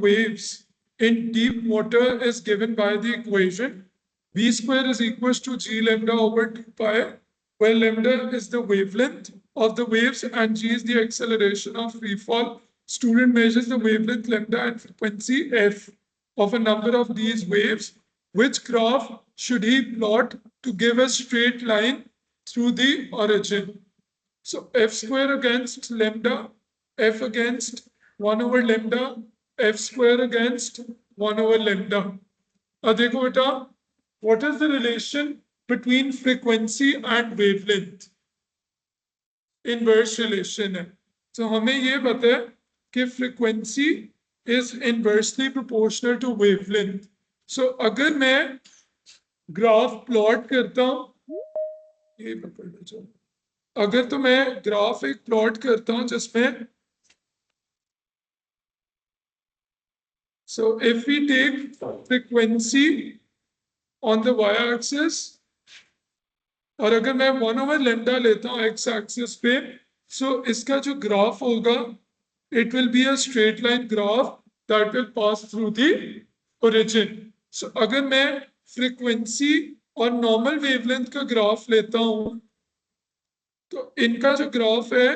waves in deep water is given by the equation v square is equals to g lambda over 2 pi, where lambda is the wavelength of the waves and g is the acceleration of free fall. Student measures the wavelength lambda and frequency f of a number of these waves. Which graph should he plot to give a straight line through the origin? So f square against lambda, f against 1 over lambda, f square against 1 over lambda. देखो बेटा, what is the relation between frequency and wavelength? Inverse relation है. So हमें ये पता है कि frequency is inversely proportional to wavelength. So अगर मैं ग्राफ प्लॉट करता हूं, ये पकड़ लो चलो. अगर तो मैं ग्राफ एक प्लॉट करता हूं जिसमें so if we take frequency on the y-axis और अगर मैं 1 over lambda लेता हूं x-axis पे, so इसका जो ग्राफ होगा it will be a straight line graph that will pass through the origin. So अगर मैं frequency और normal wavelength का ग्राफ लेता हूं तो इनका जो ग्राफ है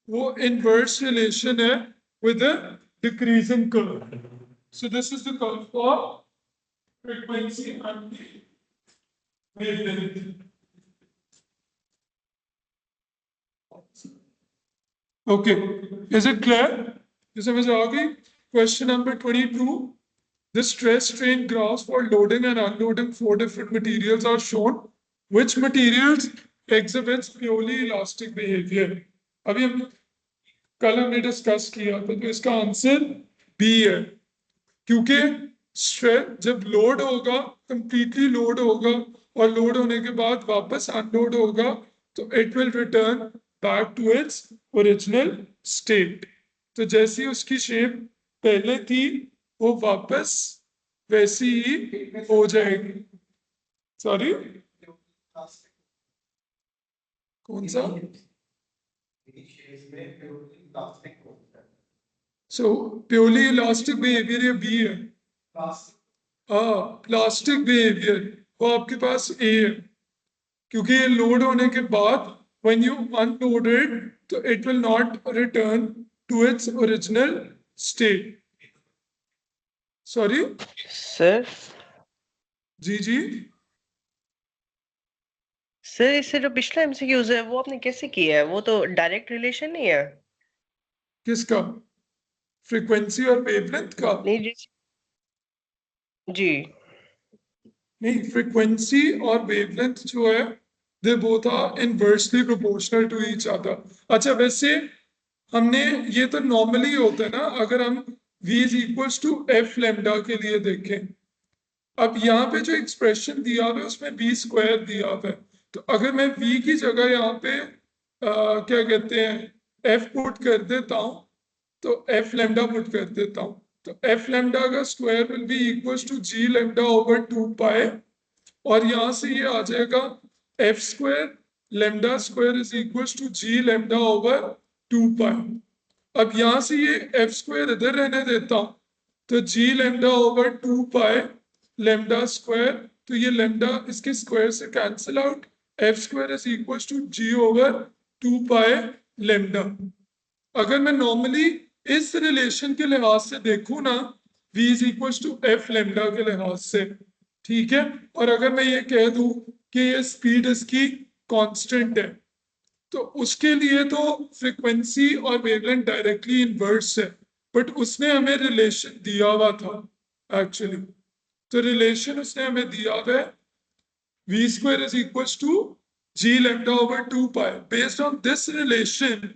वो inverse relation है with a decreasing curve. So this is the curve for frequency and the wavelength. Okay, is it clear? ये समझ आ गई? Question number 22. The stress strain graphs for loading and unloading 4 different materials are shown. Which materials exhibits purely elastic behavior? अभी हम कल हमने discuss किया था, तो इसका आंसर बी है, क्योंकि स्ट्रेस जब लोड होगा, कंप्लीटली लोड होगा और लोड होने के बाद वापस अनलोड होगा, तो it will return back to its original state. तो जैसी उसकी शेप पहले थी वो वापस वैसी ही हो जाएगी. सॉरी, कौन सा? सो प्योरली इलास्टिक बिहेवियर ये बी है. प्लास्टिक बिहेवियर वो आपके पास ए है, क्योंकि ये लोड होने के बाद when you unload it, so it will not return to its original state. Sorry? Sir जी जी. सर इससे जो पिछला एमसीक्यूज है वो आपने कैसे किया है? वो तो डायरेक्ट रिलेशन नहीं है. किसका? फ्रीक्वेंसी और वेवलेंथ का? नहीं जी. नहीं, फ्रीक्वेंसी और वेवलेंथ जो है they both are inversely proportional to each other. अच्छा, वैसे हमने ये तो नॉर्मली होता है ना, अगर हम v is equals to f lambda के लिए देखें. अब यहाँ पे जो एक्सप्रेशन दिया हुआ है उसमें v स्क्वायर दिया हुआ है, तो अगर मैं v की जगह यहाँ पे क्या कहते हैं f पुट कर देता हूँ, तो f lambda पुट कर देता हूँ, तो f lambda का square will be equals to g lambda over 2 pi, और यहाँ से ये आ जाएगा f square lambda square is equals to g lambda over 2 pi. अब यहाँ से ये f square इधर रहने देता हूँ, तो g lambda over 2 pi lambda square, तो ये lambda इसके स्क्वायर से cancel out, f square is equals to g over 2 pi lambda. अगर मैं नॉर्मली इस रिलेशन के लिहाज से देखूं ना, v is equals to f lambda के लिहाज से, ठीक है, और अगर मैं ये कह दूं कि ये स्पीड इसकी कांस्टेंट है, तो उसके लिए तो फ्रीक्वेंसी और वेवलेंथ डायरेक्टली इनवर्स है, बट उसने हमें रिलेशन दिया हुआ था एक्चुअली. तो रिलेशन उसने हमें दिया हुआ है v square is equals to g lambda over 2 pi. Based on this relation,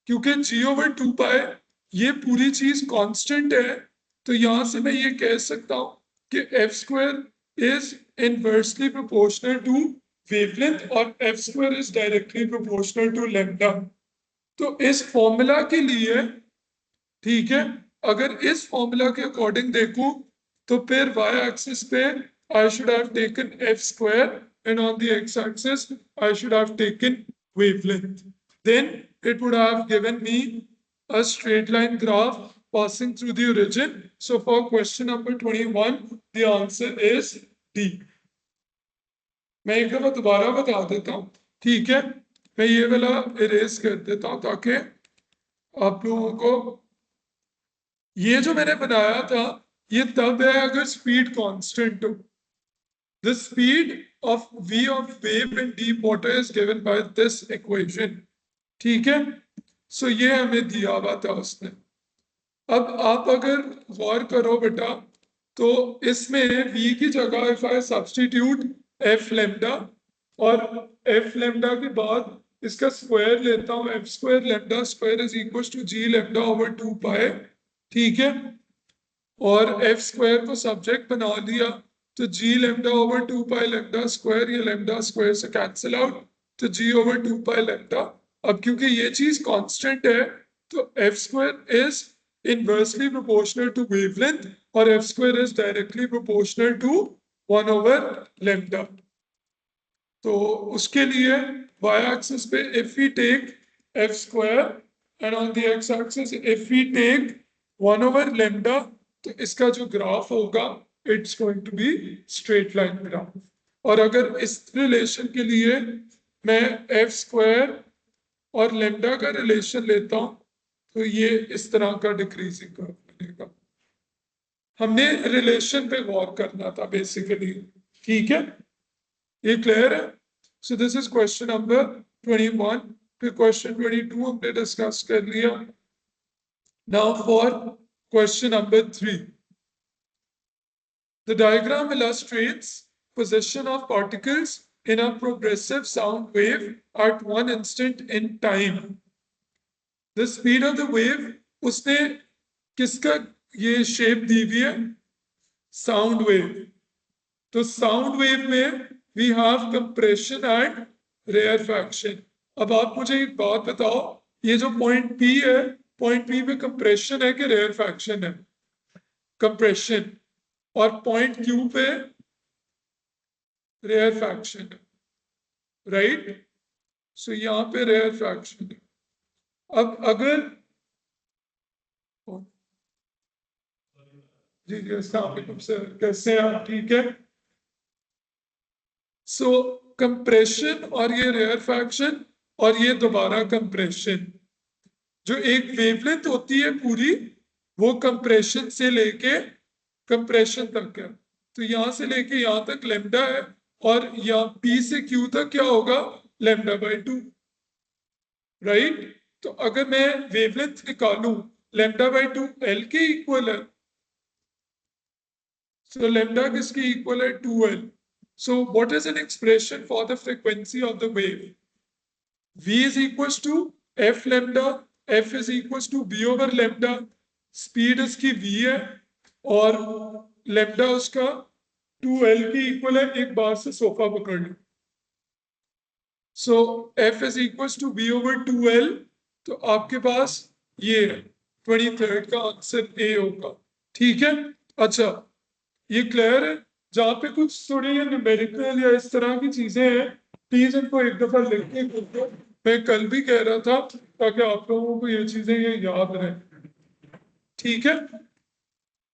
क्योंकि g over 2 pi ये पूरी चीज कांस्टेंट है, तो यहां से मैं ये कह सकता हूं कि f square is inversely proportional to wavelength और f square is directly proportional to lambda. तो इस फॉर्मूला के लिए, ठीक है, अगर इस फॉर्मूला के अकॉर्डिंग देखूं तो फिर y एक्सिस पे I should have taken f square and on the x axis I should have taken wavelength. Then it would have given me a straight line graph passing through the origin. So for question number 21, the answer is D. मैं एक दफा दोबारा बता देता हूँ, ठीक है? मैं ये वाला इरेज कर देता हूँ ताकि आप लोगों को, ये जो मैंने बनाया था ये तब है अगर स्पीड कांस्टेंट हो. The speed of v of wave in deep water is given by this equation. ठीक है? सो ये हमें दिया हुआ था उसने. अब आप अगर गौर करो बेटा, तो इसमें v की जगह if I substitute f lambda और f लेमडा के बाद इसका स्क्वायर लेता हूँ, f square lambda square is equal to g lambda over 2 pi. ठीक है? और f स्क्वायर को सब्जेक्ट बना लिया तो g lambda over 2 pi lambda square, ये लेमडा स्क्वायर से कैंसिल आउट तो g ओवर 2 पाई लेमडा. अब क्योंकि ये चीज कांस्टेंट है तो f square is inversely proportional to wavelength और f square is directly proportional to 1 over lambda. तो उसके लिए y एक्सिस पे if we take f square and on the x axis if we take 1 over lambda, तो इसका जो graph होगा it's going to be straight line graph. और अगर इस रिलेशन के लिए मैं एफ स्क्वायर और लेमडा का रिलेशन लेता हूं तो ये इस तरह का डिक्रीजिंग कर्व बनेगा. हमने रिलेशन पे गौर करना था बेसिकली. ठीक है, ये क्लियर है? So this is question number 21. फिर क्वेश्चन 22 हमने डिस्कस कर लिया. Now for question number 3. The diagram illustrates position of particles in a progressive sound wave at one instant in time. The speed of the wave, उसने किसका ये shape दी हुई है? Sound wave. तो साउंड वेव में we have compression and rarefaction. अब आप मुझे एक बात बताओ, ये जो पॉइंट P है, पॉइंट P पे कंप्रेशन है कि रेयरफैक्शन है? कंप्रेशन. और पॉइंट Q पे रेयरफैक्शन है, राइट? सो यहाँ पे रेयरफैक्शन है. अब अगर जी जी अस्सलाम वालेकुम सर, कैसे हैं आप? ठीक है. सो कंप्रेशन और ये रेयरफैक्शन और ये दोबारा कंप्रेशन, जो एक वेवलेंथ होती है पूरी वो कंप्रेशन से लेके कंप्रेशन तक है. तो यहां से लेके यहां तक लेमडा है और यहाँ P से Q तक क्या होगा? Lambda by 2, right? तो अगर मैं वेवलेंथ निकालूं लेमडा बाई 2 L के इक्वल है. सो लेमडा किसके इक्वल है? 2L. So what is an expression for the frequency of the wave? V is equals to F lambda, F is equals to V over lambda. Speed इसकी V है और lambda उसका 2L की equal है. एक बार से sofa पकड़ लो. सो F is equals to V over 2L. तो आपके पास ये 23rd का आंसर A होगा. ठीक है? अच्छा, ये क्लियर है? जहां पे कुछ थोड़ी न्यूमेरिकल या इस तरह की चीजें हैं प्लीज इनको एक दफा लिख के दो. मैं कल भी कह रहा था ताकि आप लोगों को ये चीजें ये याद रहें. ठीक है?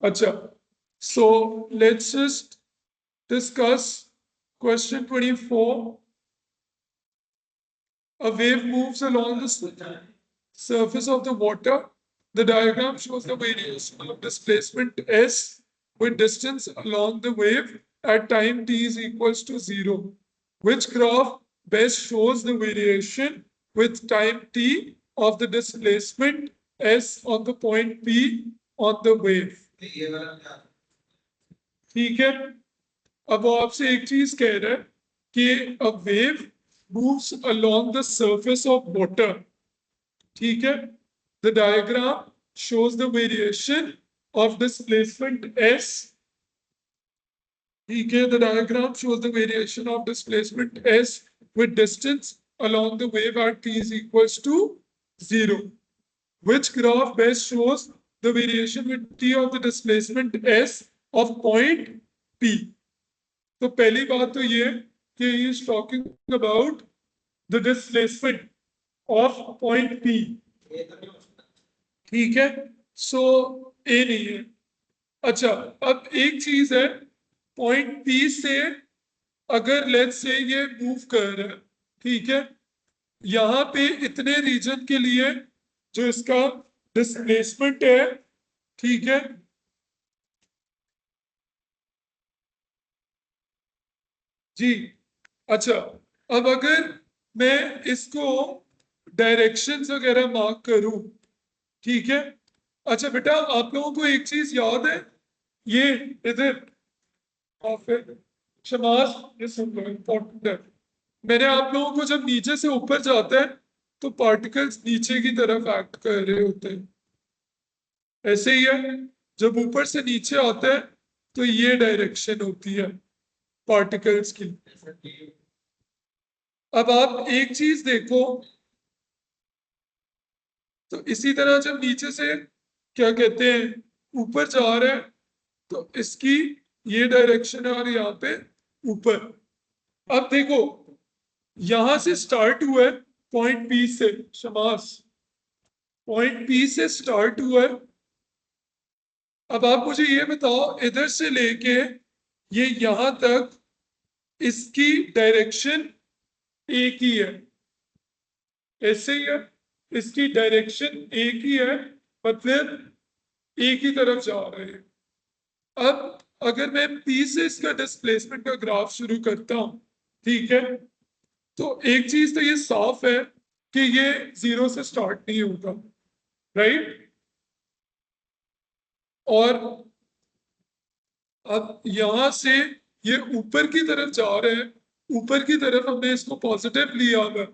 अच्छा, so let's just discuss question 24. A wave moves along the surface of the water. The diagram shows the variation of displacement S with distance along the wave at time t is equals to 0. Which graph best shows the variation with time t of the displacement S on the point P on the wave? ठीक है? अब वो आपसे एक चीज कह रहा है कि a wave moves along the surface of water. ठीक है? The diagram shows the variation of displacement S. ठीक है? The diagram shows the variation of displacement S with distance along the wave at t is equals to 0. Which graph best shows the variation with t of the displacement S of point P? तो पहली बात तो ये कि he is talking about the displacement of point P. ठीक है? सो ए नहीं है। अच्छा, अब एक चीज है, पॉइंट पी से अगर लेट्स से ये मूव कर रहा है, ठीक है, यहाँ पे इतने रीजन के लिए जो इसका डिस्प्लेसमेंट है, ठीक है, जी। अच्छा, अब अगर मैं इसको डायरेक्शंस वगैरह मार्क करूं, ठीक है। अच्छा बेटा, आप लोगों को एक चीज याद है, ये इधर और फिर शमास, ये सुन लो, इम्पोर्टेंट है। मैंने आप लोगों को जब नीचे से ऊपर जाता है तो पार्टिकल्स नीचे की तरफ एक्ट कर रहे होते हैं, ऐसे ही है। जब ऊपर से नीचे आता है तो ये डायरेक्शन होती है पार्टिकल्स की। अब आप एक चीज देखो, तो इसी तरह जब नीचे से क्या कहते हैं ऊपर जा रहे हैं तो इसकी ये डायरेक्शन है और यहाँ पे ऊपर। अब देखो, यहां से स्टार्ट हुआ है पॉइंट पी से, शमास, पॉइंट पी से स्टार्ट हुआ है। अब आप मुझे ये बताओ, इधर से लेके ये यहां तक इसकी डायरेक्शन एक ही है, ऐसे ही है, इसकी डायरेक्शन एक ही है, मतलब एक ही तरफ जा रहे हैं। अब अगर मैं पी से इसका डिस्प्लेसमेंट का ग्राफ शुरू करता हूं, ठीक है, तो एक चीज तो ये साफ है कि ये जीरो से स्टार्ट नहीं होगा, राइट। और अब यहां से ये ऊपर की तरफ जा रहे हैं, ऊपर की तरफ हमने इसको पॉजिटिव लिया हुआ है,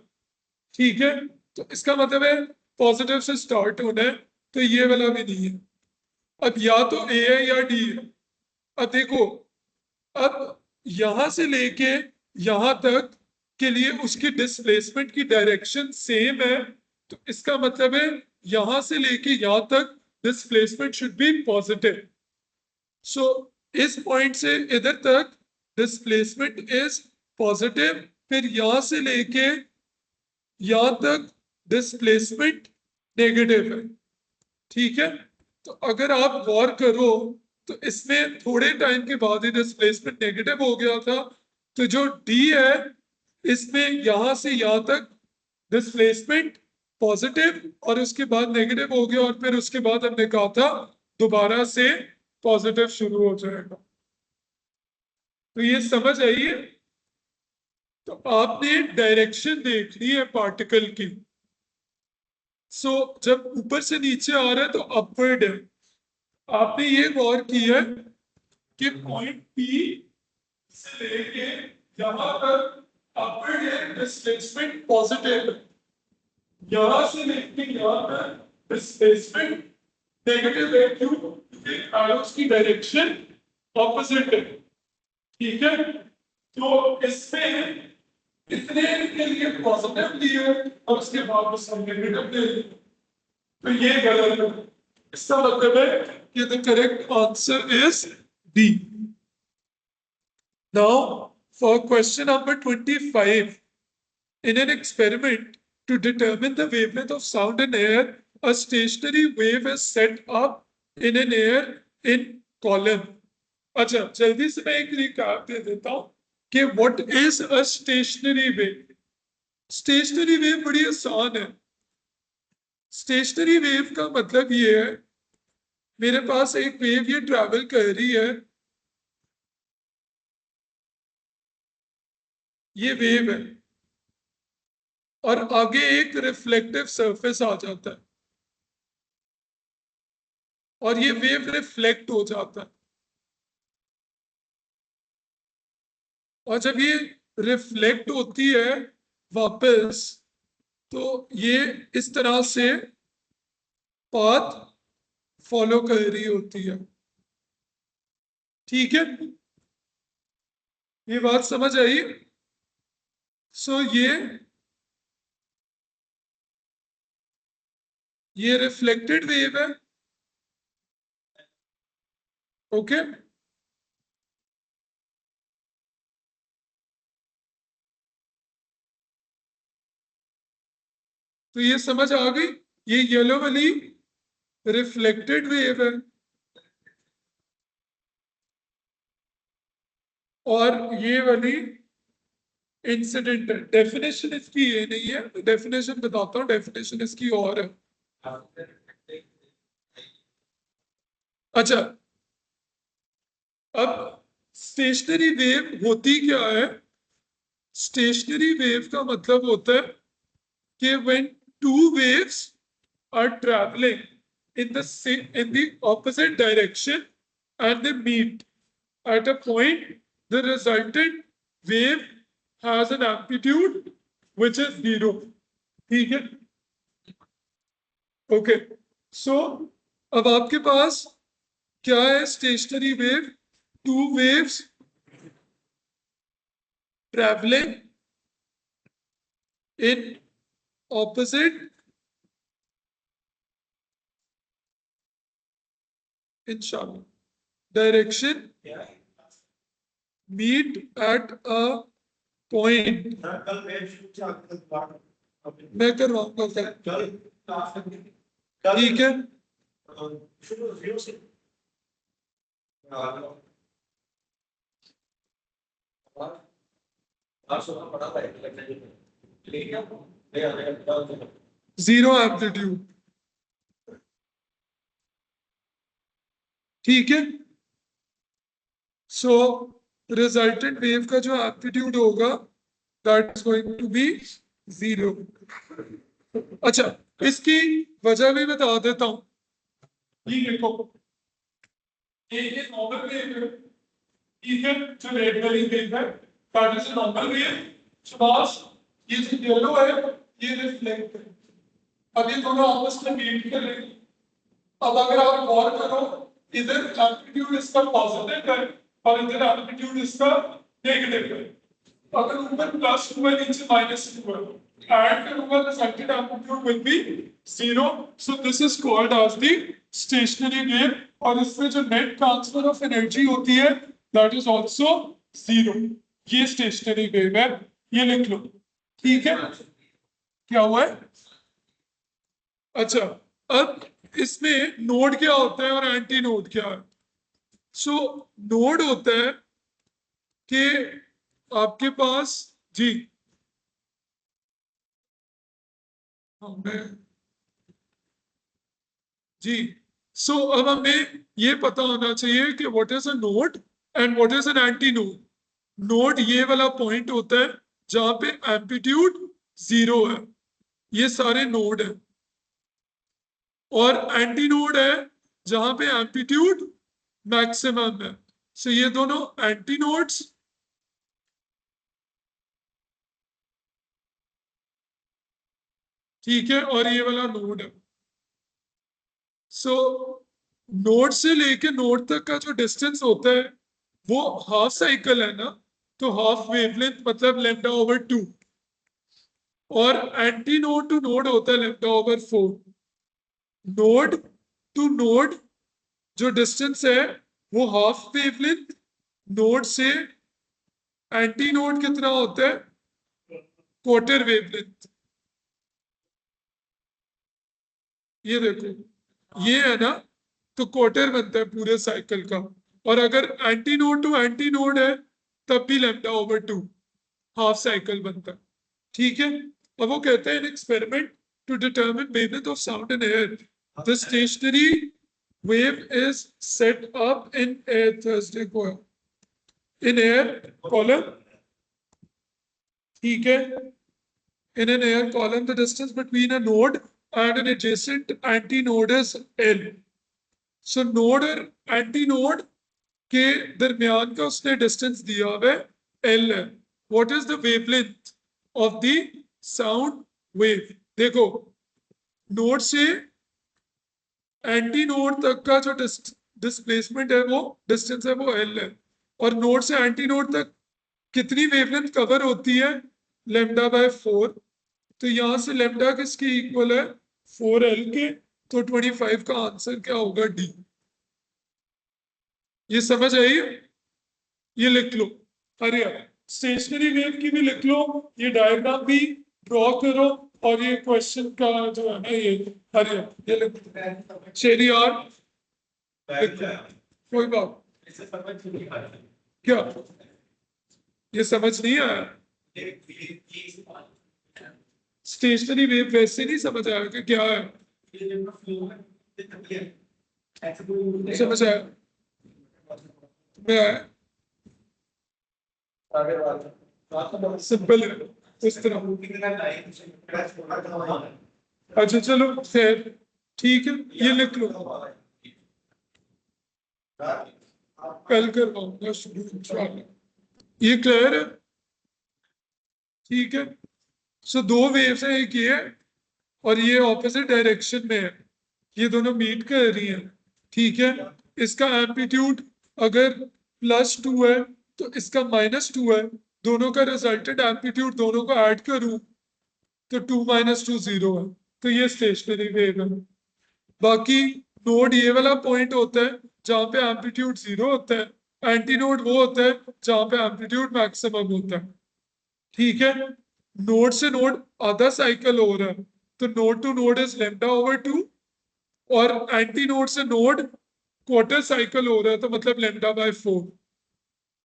ठीक है, तो इसका मतलब है पॉजिटिव से स्टार्ट होना है, तो ये वाला भी नहीं है। अब या तो ए है या डी है। अब देखो, अब यहां से लेके यहां तक के लिए उसकी डिस्प्लेसमेंट की डायरेक्शन सेम है, तो इसका मतलब है यहां से लेके यहां तक डिस्प्लेसमेंट शुड बी पॉजिटिव। सो इस पॉइंट से इधर तक डिस्प्लेसमेंट इज पॉजिटिव, फिर यहां से लेके यहां तक डिस्प्लेसमेंट नेगेटिव है, ठीक है। तो अगर आप गौर करो तो इसमें थोड़े टाइम के बाद ही डिस्प्लेसमेंट नेगेटिव हो गया था, तो जो डी है इसमें यहां से यहां तक डिस्प्लेसमेंट पॉजिटिव और उसके बाद नेगेटिव हो गया, और फिर उसके बाद हमने कहा था दोबारा से पॉजिटिव शुरू हो जाएगा। तो ये समझ आई है। तो आपने डायरेक्शन देखनी है पार्टिकल की। सो जब ऊपर से नीचे आ रहा है तो अपवर्ड है। आपने ये गौर किया है कि पॉइंट पी से लेके यहां तक अपवर्ड है, डिस्प्लेसमेंट पॉजिटिव है। यहां से लेके यहां तक डिस्प्लेसमेंट नेगेटिव है, क्यों? क्योंकि एरोस की डायरेक्शन ऑपोजिट है, ठीक है। तो इसमें इतने के लिए पॉजिटिव दिए और उसके बाद उसका नेगेटिव दे दिए, तो ये गलत है। इसका मतलब है कि the correct answer is D. Now, for question number 25, in an experiment to determine the wavelength of sound in air, a stationary wave is set up in an air in column. अच्छा, जल्दी से मैं एक recap दे देता हूं कि what is a stationary wave. Stationary wave बड़ी आसान है। स्टेशनरी वेव का मतलब ये है, मेरे पास एक वेव ये ट्रैवल कर रही है, ये वेव है, और आगे एक रिफ्लेक्टिव सरफेस आ जाता है और ये वेव रिफ्लेक्ट हो जाता है। और जब ये रिफ्लेक्ट होती है वापस, तो ये इस तरह से पाथ फॉलो कर रही होती है, ठीक है। ये बात समझ आई। सो ये रिफ्लेक्टेड वेव है, ओके। तो ये समझ आ गई। ये येलो वाली रिफ्लेक्टेड वेव है, और ये वाली इंसिडेंट है। डेफिनेशन इसकी ये नहीं है, डेफिनेशन बताता हूँ, डेफिनेशन इसकी और है। अच्छा, अब स्टेशनरी वेव होती क्या है? स्टेशनरी वेव का मतलब होता है कि when two waves are traveling in the opposite direction and they meet at a point, the resultant wave has an amplitude which is zero. ठीक है? ओके, सो अब आपके पास क्या है? Stationary wave, two waves traveling in opposite inshallah direction meet at a point. मैं करवाऊंगा sir, ठीक है? जीरो एम्पलीट्यूड, ठीक है? सो रिजल्टेंट वेव का जो एम्पलीट्यूड होगा that is going to be zero. अच्छा, इसकी वजह भी बता देता हूं। ये देखो, ये नॉर्मल वेव है, ठीक है, जो रेड वाली वेव है that is normal wave. Subhash, ये जो येलो है ये रिफ्लेक्ट है। अब ये दोनों आपस में मीट कर रहे हैं। अब अगर आप गौर करो, इधर एम्पलीट्यूड इसका पॉजिटिव है और इधर एम्पलीट्यूड इसका नेगेटिव है। अगर ऊपर प्लस 2 है, नीचे माइनस 2 है, ऐड करूंगा resultant amplitude will be zero. So this is called as the stationary wave, और इसमें जो net transfer of energy होती है that is also zero. ये stationary wave है, ये लिख लो, ठीक है? क्या हुआ है? अच्छा, अब इसमें नोड क्या होता है और एंटी नोड क्या है? सो नोड होता है कि आपके पास जी, हमें जी, सो अब हमें ये पता होना चाहिए कि what is a node and what is an anti node. Node ये वाला पॉइंट होता है जहां पे एम्पलीट्यूड जीरो है, ये सारे नोड है। और एंटी नोड है जहां पे एम्पलीट्यूड मैक्सिमम है। सो ये दोनों एंटी नोड्स, ठीक है, और ये वाला नोड है। सो नोड से लेके नोड तक का जो डिस्टेंस होता है वो हाफ साइकिल है ना, तो हाफ वेवलेंथ मतलब लैम्डा ओवर 2, और एंटी नोड टू नोड होता है lambda over 4। Node to node जो डिस्टेंस है वो हाफ वेवलेंथ, नोड से एंटी नोड कितना होता है? Quarter wavelength. ये देखो, ये है ना, तो क्वार्टर बनता है पूरे साइकिल का। और अगर antinode to antinode है तब भी लैम्डा ओवर 2 हाफ साइकिल बनता है, ठीक है? अब वो कहते हैं in experiment to determine wavelength of sound in air, the stationary wave is set up in a Thursday को in air column, ठीक है? In an air column the distance between a node and an adjacent anti-node is L. So node और anti-node के दरमियान का उसने distance दिया हुआ है L है। What is the wavelength of the sound wave? देखो, नोड से एंटी नोड तक का जो डिस्प्लेसमेंट है वो डिस्टेंस है वो L है, और नोड से एंटी नोड तक कितनी वेवलेंथ कवर होती है? Lambda by 4। तो यहां से लेमडा किसकी इक्वल है? 4L के। तो 25 का आंसर क्या होगा? डी। ये समझ आई? ये लिख लो। अरे स्टेशनरी वेव की भी लिख लो, ये डायग्राम भी ड्रॉ करो, और ये क्वेश्चन का जो है ना ये अरे ये लिख शेरी और कोई बात क्या ये समझ नहीं आया स्टेशनरी वेव वैसे नहीं समझ आया कि क्या है समझ आया मैं आया सिंपल है इस तरह अच्छा चलो खैर ठीक है ये लिख लो कल करवाऊंगा शुरू इंशाल्लाह ये क्लियर है ठीक है सो दो वेव्स हैं एक ये है और ये ऑपोजिट डायरेक्शन में है ये दोनों मीट कर रही हैं ठीक है इसका एम्पलीट्यूड अगर +2 है तो इसका -2 है दोनों का रिजल्टेंट एम्पलीट्यूड दोनों को ऐड करूं तो 2 - 2 0 है तो ये स्टेशनरी वेव है बाकी नोड ये वाला पॉइंट होता है जहां पे एम्पलीट्यूड 0 होता है एंटी नोड वो होता है जहां पे एम्पलीट्यूड मैक्सिमम होता है ठीक है नोड से नोड आधा साइकिल हो रहा है तो नोड टू नोड इज λ/2 और एंटी नोड से नोड क्वार्टर साइकिल हो रहा है तो मतलब λ/4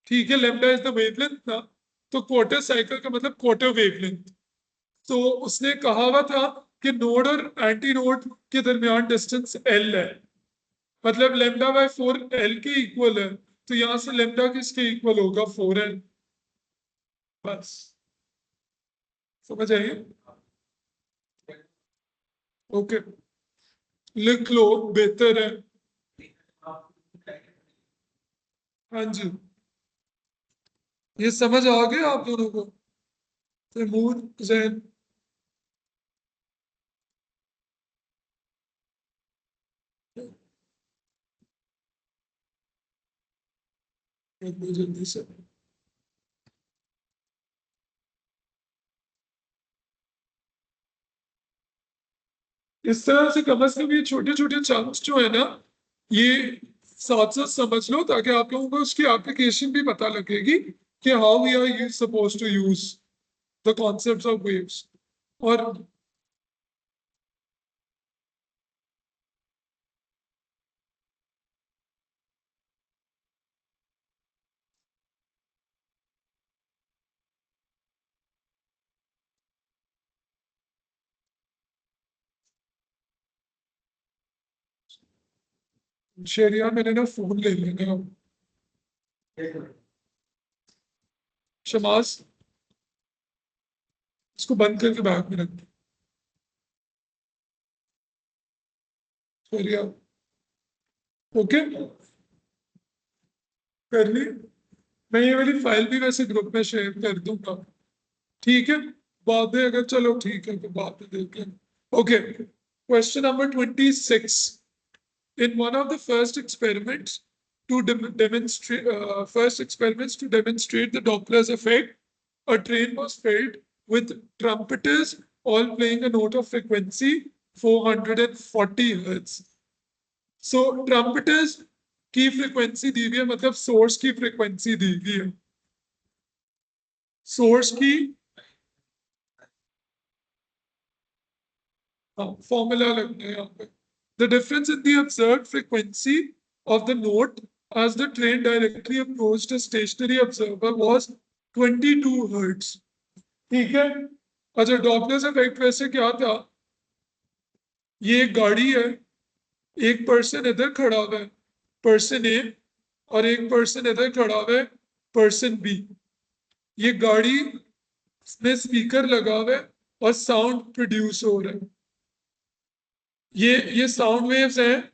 ठीक है लैम्डा इज द वेवलेंथ ना तो क्वार्टर साइकिल का मतलब क्वार्टर वेवलेंथ तो उसने कहा हुआ था कि नोड और एंटी नोड के दरमियान डिस्टेंस L है मतलब λ/4 L के इक्वल है तो यहां से लैम्डा किसके इक्वल होगा 4L बस समझ आइए ओके लिख लो बेहतर है हाँ जी ये समझ आ गया आप दोनों को तैमूर जैन जल्दी से इस तरह से कम से कम ये छोटे छोटे चंक्स जो है ना ये साथ साथ समझ लो ताकि आप लोगों को उसकी एप्लीकेशन भी पता लगेगी कि how we are suppose to use the concepts of waves और शेरिया मैंने ना फोन ले लेना शमास इसको बंद करके बैग में रख दो शेरिया ओके कर ली मैं ये वाली फाइल भी वैसे ग्रुप में शेयर कर दूंगा ठीक है बाद में अगर चलो ठीक है तो बाद में देख लेंगे okay question number 26 in one of the first experiments to demonstrate to demonstrate the Doppler's effect, a train was filled with trumpeters all playing a note of frequency 440 hertz. So trumpeters की frequency दी हुई है मतलब source की frequency दी हुई है source की formula लगना है यहाँ पे The difference in the observed frequency of the note as the train directly approached a stationary observer was 22 hertz. ठीक है अच्छा डॉपलर इफेक्ट वैसे क्या था ये एक गाड़ी है एक पर्सन इधर खड़ा हुआ है पर्सन ए और एक पर्सन इधर खड़ा हुआ है पर्सन बी ये गाड़ी में स्पीकर लगा हुआ है और साउंड प्रोड्यूस हो रहा है ये साउंड वेव्स हैं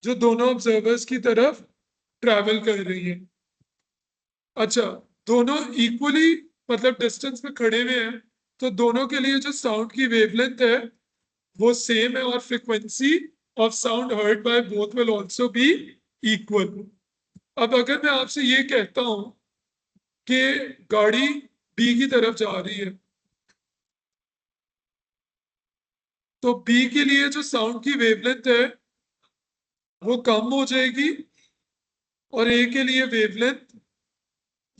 जो दोनों ऑब्जर्वर्स की तरफ ट्रैवल कर रही है अच्छा दोनों इक्वली मतलब डिस्टेंस में खड़े हुए हैं तो दोनों के लिए जो साउंड की वेवलेंथ है वो सेम है और frequency of sound heard by both will also be equal अब अगर मैं आपसे ये कहता हूं कि गाड़ी बी की तरफ जा रही है तो बी के लिए जो साउंड की वेवलेंथ है वो कम हो जाएगी और ए के लिए वेवलेंथ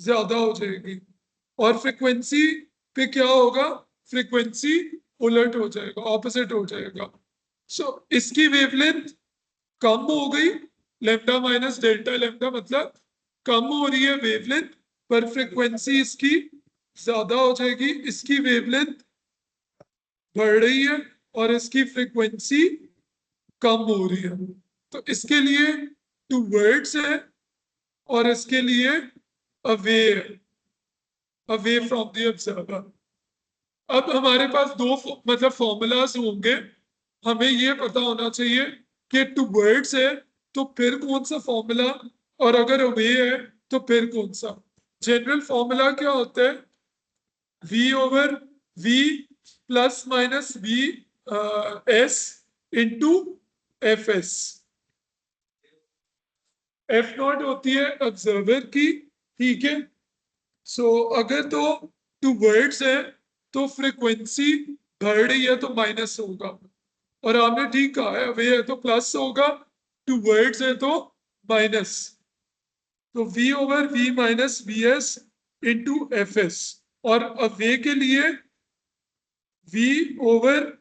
ज्यादा हो जाएगी और फ्रीक्वेंसी पे क्या होगा फ्रीक्वेंसी उलट हो जाएगा, ऑपोजिट हो जाएगा। सो इसकी वेवलेंथ कम हो गई, लेम्डा माइनस डेल्टा लेम्डा, मतलब कम हो रही है वेवलेंथ, पर फ्रीक्वेंसी इसकी ज्यादा हो जाएगी। इसकी वेवलेंथ बढ़ रही है और इसकी फ्रीक्वेंसी कम हो रही है। तो इसके लिए टूवर्ड्स है और इसके लिए अवे है, अवे फ्रॉम द ऑब्जर्वर। अब हमारे पास दो मतलब फॉर्मूलाज होंगे, हमें ये पता होना चाहिए कि टूवर्ड्स है तो फिर कौन सा फॉर्मूला, और अगर अवे है तो फिर कौन सा। जनरल फॉर्मूला क्या होता है, v over v plus minus v S into F S. F not होती है ऑब्जर्वर की, ठीक है। सो अगर तो टूवर्ड्स है तो फ्रीक्वेंसी बढ़ रही है तो माइनस होगा, और आपने ठीक कहा है अवे है तो प्लस होगा, टूवर्ड्स है तो माइनस। तो v over v minus V S into F S, और अवे के लिए v over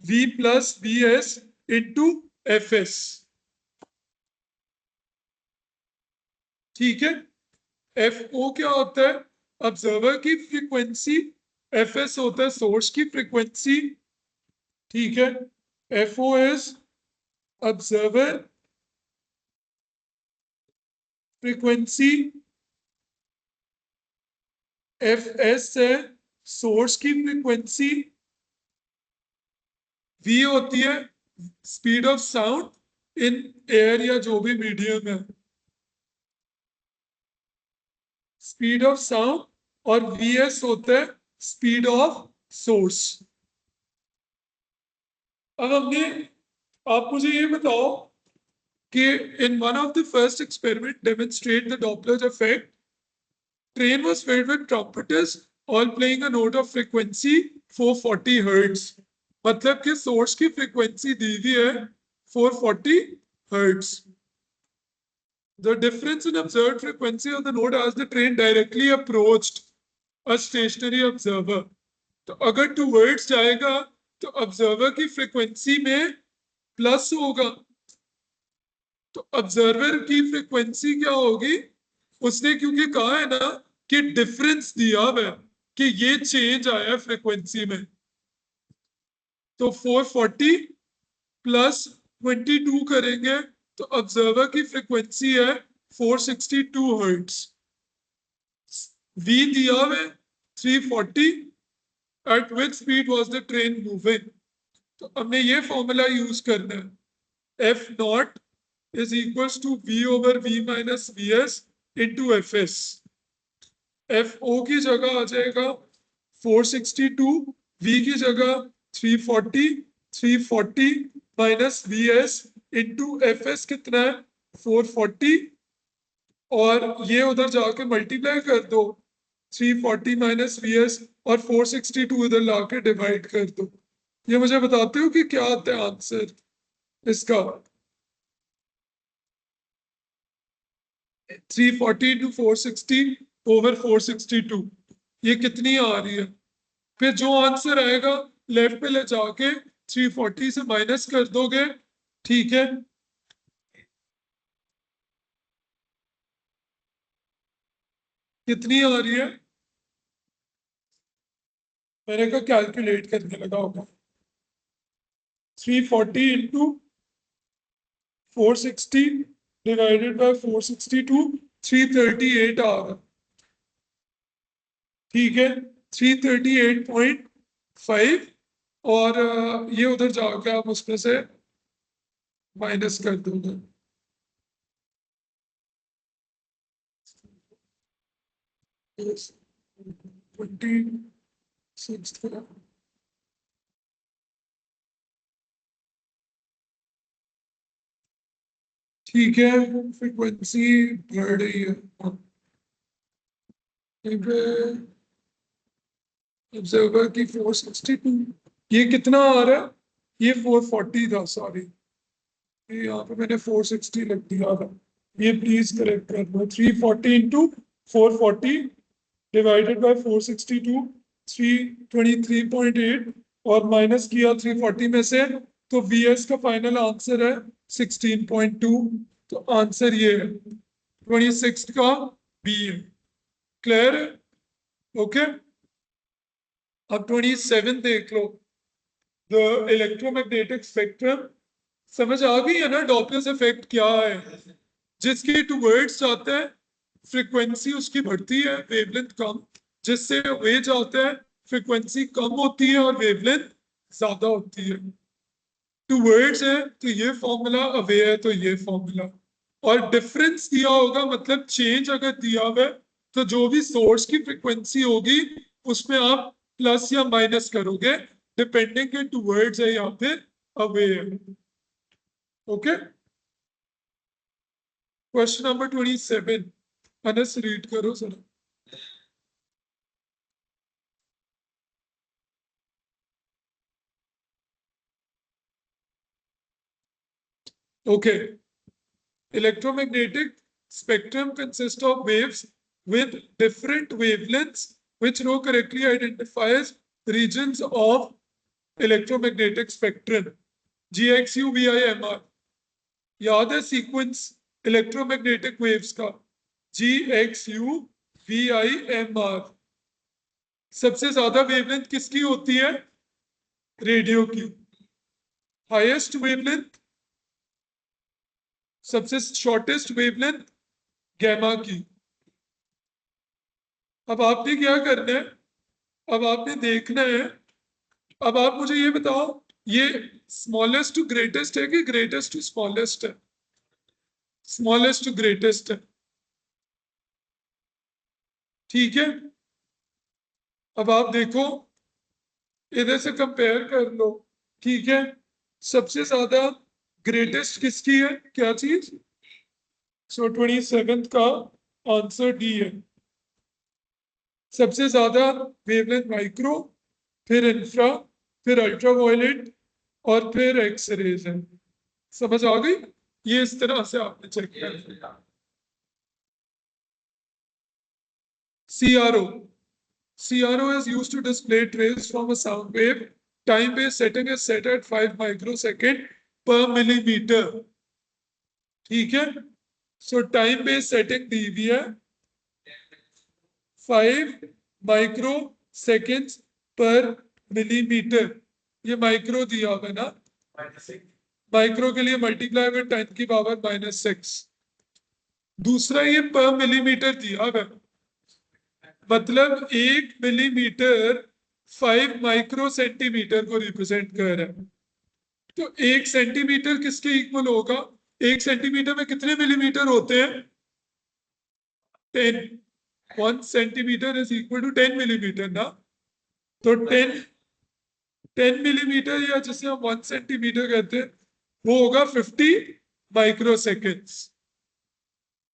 v plus V S into F S, ठीक है। एफ ओ क्या होता है, ऑब्जर्वर की फ्रीक्वेंसी, एफ एस होता है सोर्स की फ्रीक्वेंसी, ठीक है। F o is observer frequency, f s है सोर्स की फ्रीक्वेंसी, वी होती है speed of sound in air या जो भी मीडियम है, स्पीड ऑफ साउंड, और वी एस होता है स्पीड ऑफ सोर्स। अब हमने, आप मुझे ये बताओ कि in one of the first experiment demonstrate the Doppler effect, train was filled with trumpeters all playing a note of frequency 440 hertz। मतलब कि सोर्स की फ्रीक्वेंसी दी हुई है 440 hertz। The difference in observed frequency of the note as the train directly approached a stationary observer। तो अगर towards जाएगा तो observer की फ्रीक्वेंसी में प्लस होगा, तो ऑब्जर्वर की फ्रीक्वेंसी क्या होगी, उसने क्योंकि कहा है ना कि डिफरेंस दिया हुआ है कि ये चेंज आया है फ्रीक्वेंसी में, तो 440 प्लस 22 करेंगे तो ऑब्जर्वर की फ्रीक्वेंसी है 462 हर्ट्ज, वी दिया हुआ है 340, eight which speed was the train moving. तो हमने ये फॉर्मूला यूज करना है, F not is equals to v over v minus vs into fs। fo की जगह आ जाएगा 462, v की जगह 340, 340 माइनस vs into fs कितना है 440, और ये उधर जाकर मल्टीप्लाई कर दो 340 माइनस vs, और 462 इधर लाके डिवाइड कर दो। ये मुझे बताते हो कि क्या आता है आंसर इसका, 340 into 460 over 462, ये कितनी आ रही है। फिर जो आंसर आएगा लेफ्ट पे ले जाके 340 से माइनस कर दोगे, ठीक है। कितनी आ रही है, मैंने कहा कैलकुलेट करने लगा होगा, 340 इंटू 460 डिवाइडेड बाय 462, 338 आ रहा, ठीक है, 338.5, और ये उधर जाके आप उसमें से माइनस कर दोगे, yes, 26। ठीक है, फ्रीक्वेंसी बढ़ रही है, ऑब्जर्वर की 462, ये कितना आ रहा है, ये 440 था, सॉरी ये यहाँ पे मैंने 460 लिख दिया था, ये प्लीज करेक्ट कर दो। 340 इंटू 440 डिवाइडेड बाय 462, 323.8 और माइनस किया 340 में से, तो VS का फाइनल आंसर है 16.2। तो आंसर ये है 26 का बी है। क्लियर है? ओके, अब 27 देख लो, द इलेक्ट्रोमैग्नेटिक स्पेक्ट्रम। समझ आ गई है ना डॉपलर इफेक्ट क्या है? जिसके टूवर्ड्स जाता है फ्रीक्वेंसी उसकी बढ़ती है, वेवलेंथ कम, जिससे वे जाता है फ्रीक्वेंसी कम होती है और वेवलेंथ ज्यादा होती है। टूवर्ड्स है तो ये फॉर्मूला, अवे है तो ये फॉर्मूला। और डिफरेंस दिया होगा मतलब चेंज अगर दिया हुआ है तो जो भी सोर्स की फ्रीक्वेंसी होगी उसमें आप प्लस या माइनस करोगे, डिपेंडिंग के टूवर्ड्स है या फिर अवे है। Okay, question number 27, Anas read करो sir. Okay, electromagnetic spectrum consists of waves with different wavelengths, which Rho correctly identifies regions of electromagnetic spectrum. GXU, VIMR. याद है सीक्वेंस इलेक्ट्रोमैग्नेटिक वेव्स का? GXU, VIMR। सबसे ज्यादा वेवलेंथ किसकी होती है? रेडियो की। हाईएस्ट वेवलेंथ, सबसे शॉर्टेस्ट वेवलेंथ गैमा की। अब आपने क्या करना है? अब आपने देखना है, अब आप मुझे ये बताओ, ये स्मॉलेस्ट टू ग्रेटेस्ट है कि ग्रेटेस्ट टू स्मॉलेस्ट है? स्मॉलेस्ट टू ग्रेटेस्ट है। ठीक है, अब आप देखो, इधर से कंपेयर कर लो। ठीक है, सबसे ज्यादा ग्रेटेस्ट किसकी है? क्या चीज? सो 27 का आंसर डी है। सबसे ज्यादा वेवलेंथ माइक्रो, फिर इंफ्रा, फिर अल्ट्रावायलेट और फिर एक्स रेज है। समझ आ गई? ये इस तरह से आपने चेक कर। CRO. CRO is used to display trace from a sound wave. Time-based setting is set at 5 microsecond per millimeter. ठीक है, सो टाइम बेस्ड सेटिंग दी हुई है 5 माइक्रो सेकेंड्स पर मिलीमीटर। ये माइक्रो दिया हुआ है ना, माइक्रो के लिए मल्टीप्लाई विद 10 की पावर -6। दूसरा ये पर मिलीमीटर दिया हुआ है, मतलब 1 मिलीमीटर 5 माइक्रो सेंटीमीटर को रिप्रेजेंट कर रहा है। तो 1 सेंटीमीटर किसके इक्वल होगा? 1 सेंटीमीटर में कितने मिलीमीटर होते हैं? 10। 1 centimetre is equal to 10 millimetre ना। तो 10 मिलीमीटर या जिसे हम 1 सेंटीमीटर कहते हैं वो होगा 50 माइक्रो सेकेंड्स।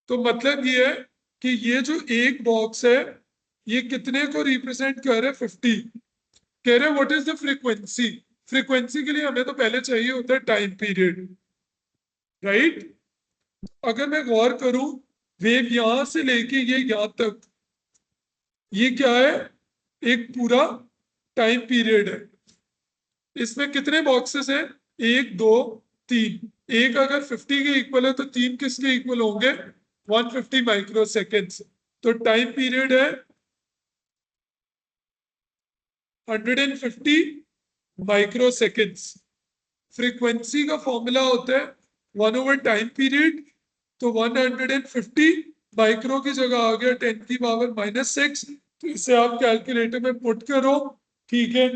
तो मतलब ये है कि ये जो एक बॉक्स है ये कितने को रिप्रेजेंट कर रहा है? 50। कह रहे हैं what is the frequency. Frequency के लिए हमें तो पहले चाहिए होता है टाइम पीरियड, राइट? अगर मैं गौर करूं, वेव यहां से लेके ये यहां तक, ये क्या है? एक पूरा टाइम पीरियड है। इसमें कितने बॉक्सेस हैं? 1 2 3। एक अगर 50 के इक्वल है तो 3 किसके इक्वल होंगे? 150 माइक्रो सेकेंड्स। तो टाइम पीरियड है 150 माइक्रो सेकेंड्स। फ्रीक्वेंसी का फॉर्मूला होता है 1/टाइम पीरियड। तो 150 माइक्रो की जगह आ गया 10 की पावर -6। तो इसे आप कैलकुलेटर में पुट करो। ठीक है,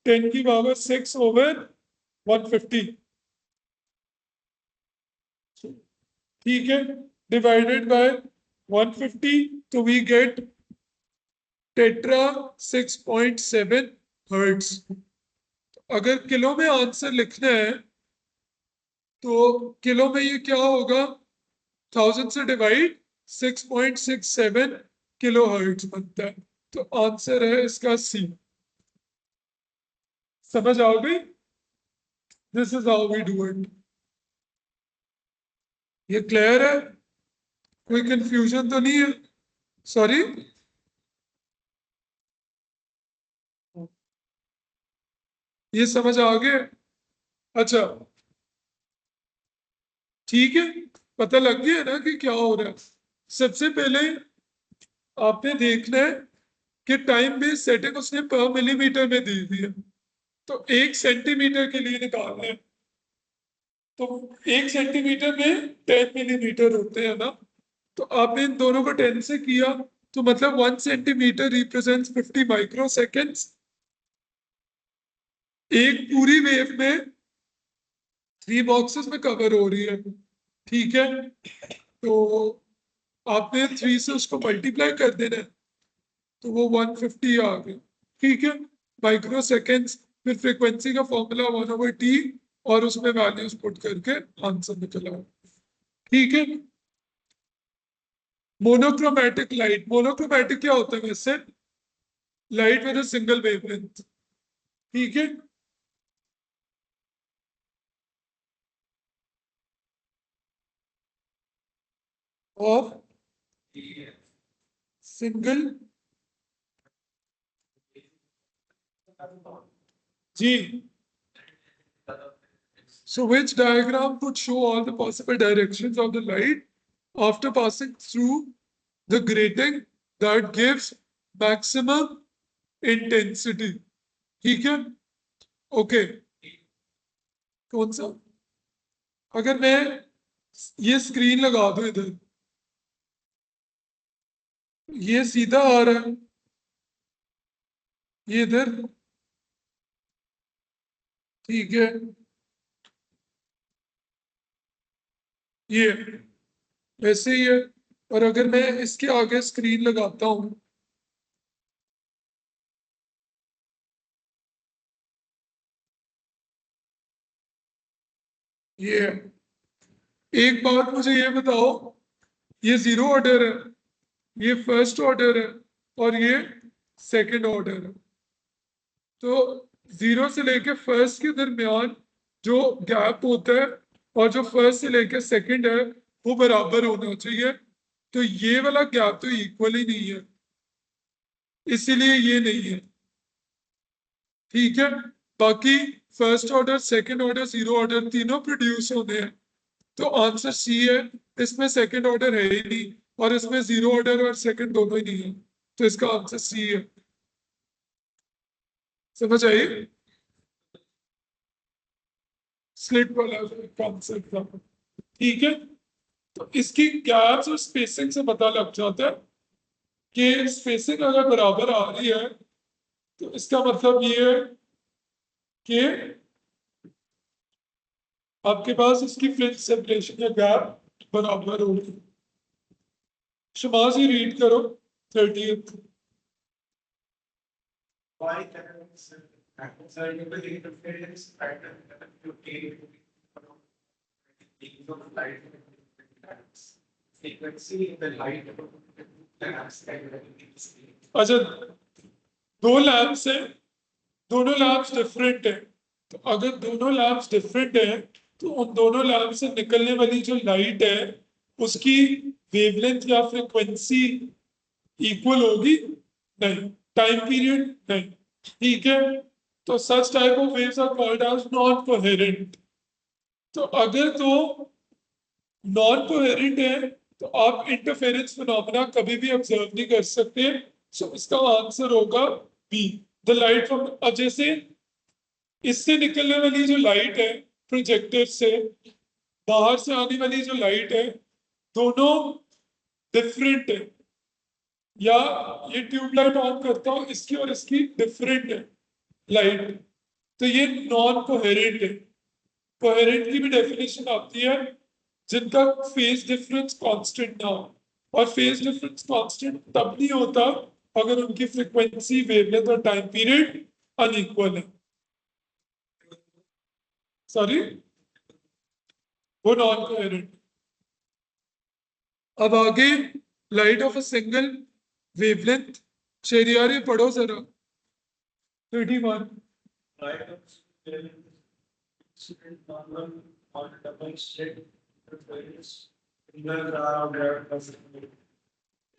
10 की पावर 6/150। ठीक है, डिवाइडेड बाय 150, तो वी गेट टेट्रा 6.7 हर्ट्स। अगर किलो में आंसर लिखना है तो किलो में ये क्या होगा? 1000 से डिवाइड 6.67 किलो हर्ट्ज बनता है। तो आंसर है इसका सी। समझ आ गई? This is how we do it. ये क्लियर है? कोई कंफ्यूजन तो नहीं है? सॉरी, ये समझ आ गया? अच्छा ठीक है, पता लग गया ना कि क्या हो रहा है। सबसे पहले आपने देखना है कि टाइम बेस्ड सेटिंग उसने पर मिलीमीटर में दी हुई है, तो 1 सेंटीमीटर के लिए निकालना है। तो 1 सेंटीमीटर में 10 मिलीमीटर होते हैं ना, तो आपने इन दोनों को 10 से किया, तो मतलब 1 सेंटीमीटर रिप्रेजेंट्स 50 माइक्रो सेकेंड्स। एक पूरी वेव में 3 बॉक्सेस में कवर हो रही है, ठीक है। तो आपने 3 से उसको मल्टीप्लाई कर देना है, तो वो 150 आ गया, ठीक है, माइक्रो सेकेंड्स। फिर फ्रीक्वेंसी का फॉर्मूला 1/T, और उसमें वैल्यूज पुट करके आंसर निकला, ठीक है। मोनोक्रोमैटिक लाइट, मोनोक्रोमैटिक क्या होता है वैसे? Light with a single wavelength, ठीक है। और सिंगल, जी, so which diagram would show all the possible directions of the light after passing through the grating that gives maximum intensity, ठीक है। ओके, कौन सा? अगर मैं ये स्क्रीन लगा दूं इधर, ये सीधा आ रहा है, ये इधर, ठीक है, ये वैसे ही है। और अगर मैं इसके आगे स्क्रीन लगाता हूं, ये है। एक बात मुझे ये बताओ, ये जीरो ऑर्डर है, ये फर्स्ट ऑर्डर है, और ये सेकंड ऑर्डर है। तो जीरो से लेके फर्स्ट के दरमियान जो गैप होता है, और जो फर्स्ट से लेके सेकंड है, वो बराबर होना चाहिए। तो ये वाला गैप तो इक्वल ही नहीं है, इसीलिए ये नहीं है, ठीक है। बाकी first order, second order, zero order तीनों प्रोड्यूस होने हैं, तो आंसर सी है। इसमें सेकंड ऑर्डर है ही नहीं, और इसमें जीरो ऑर्डर और सेकंड दोनों ही नहीं है, तो इसका आंसर सी है। समझ आई? स्लिट वाला कॉन्सेप्ट था, ठीक है। तो इसकी गैप्स और स्पेसिंग से पता लग जाता है कि स्पेसिंग अगर बराबर आ रही है, तो इसका मतलब ये है कि आपके पास इसकी फ्रिंज सेपरेशन या गैप बराबर होगी। शमाजी रीड करो 30th। अच्छा, दो लैम्प्स है, दोनों लैम्प्स डिफरेंट है। तो अगर दोनों लैम्प्स डिफरेंट है, तो उन दोनों लैम्प से निकलने वाली जो लाइट है, उसकी वेवलेंथ या फ्रीक्वेंसी इक्वल होगी नहीं, टाइम पीरियड नहीं, ठीक है। तो such type of waves are called as non coherent. तो अगर तो नॉन कोहेरेंट है, तो आप इंटरफेरेंस फिनोमेना कभी भी ऑब्जर्व नहीं कर सकते। सो इसका आंसर होगा बी, द लाइट फ्रॉम। अब जैसे इससे निकलने वाली जो लाइट है प्रोजेक्टर से, बाहर से आने वाली जो लाइट है, दोनों डिफरेंट है। या ये ट्यूबलाइट ऑन करता हूं, इसकी और इसकी डिफरेंट है लाइट, तो ये नॉन कोहेरेंट है। कोहेरेंट की भी डेफिनेशन आती है जिनका फेज डिफरेंस कांस्टेंट ना हो, और फेज डिफरेंस कांस्टेंट तब नहीं होता अगर उनकी फ्रीक्वेंसी, वेवलेंथ और टाइम पीरियड अनइक्वल है। सॉरी, वो नॉन कोहेरेंट। अब आगे light of a single wavelength, शेरियारी पढ़ो जरा 31।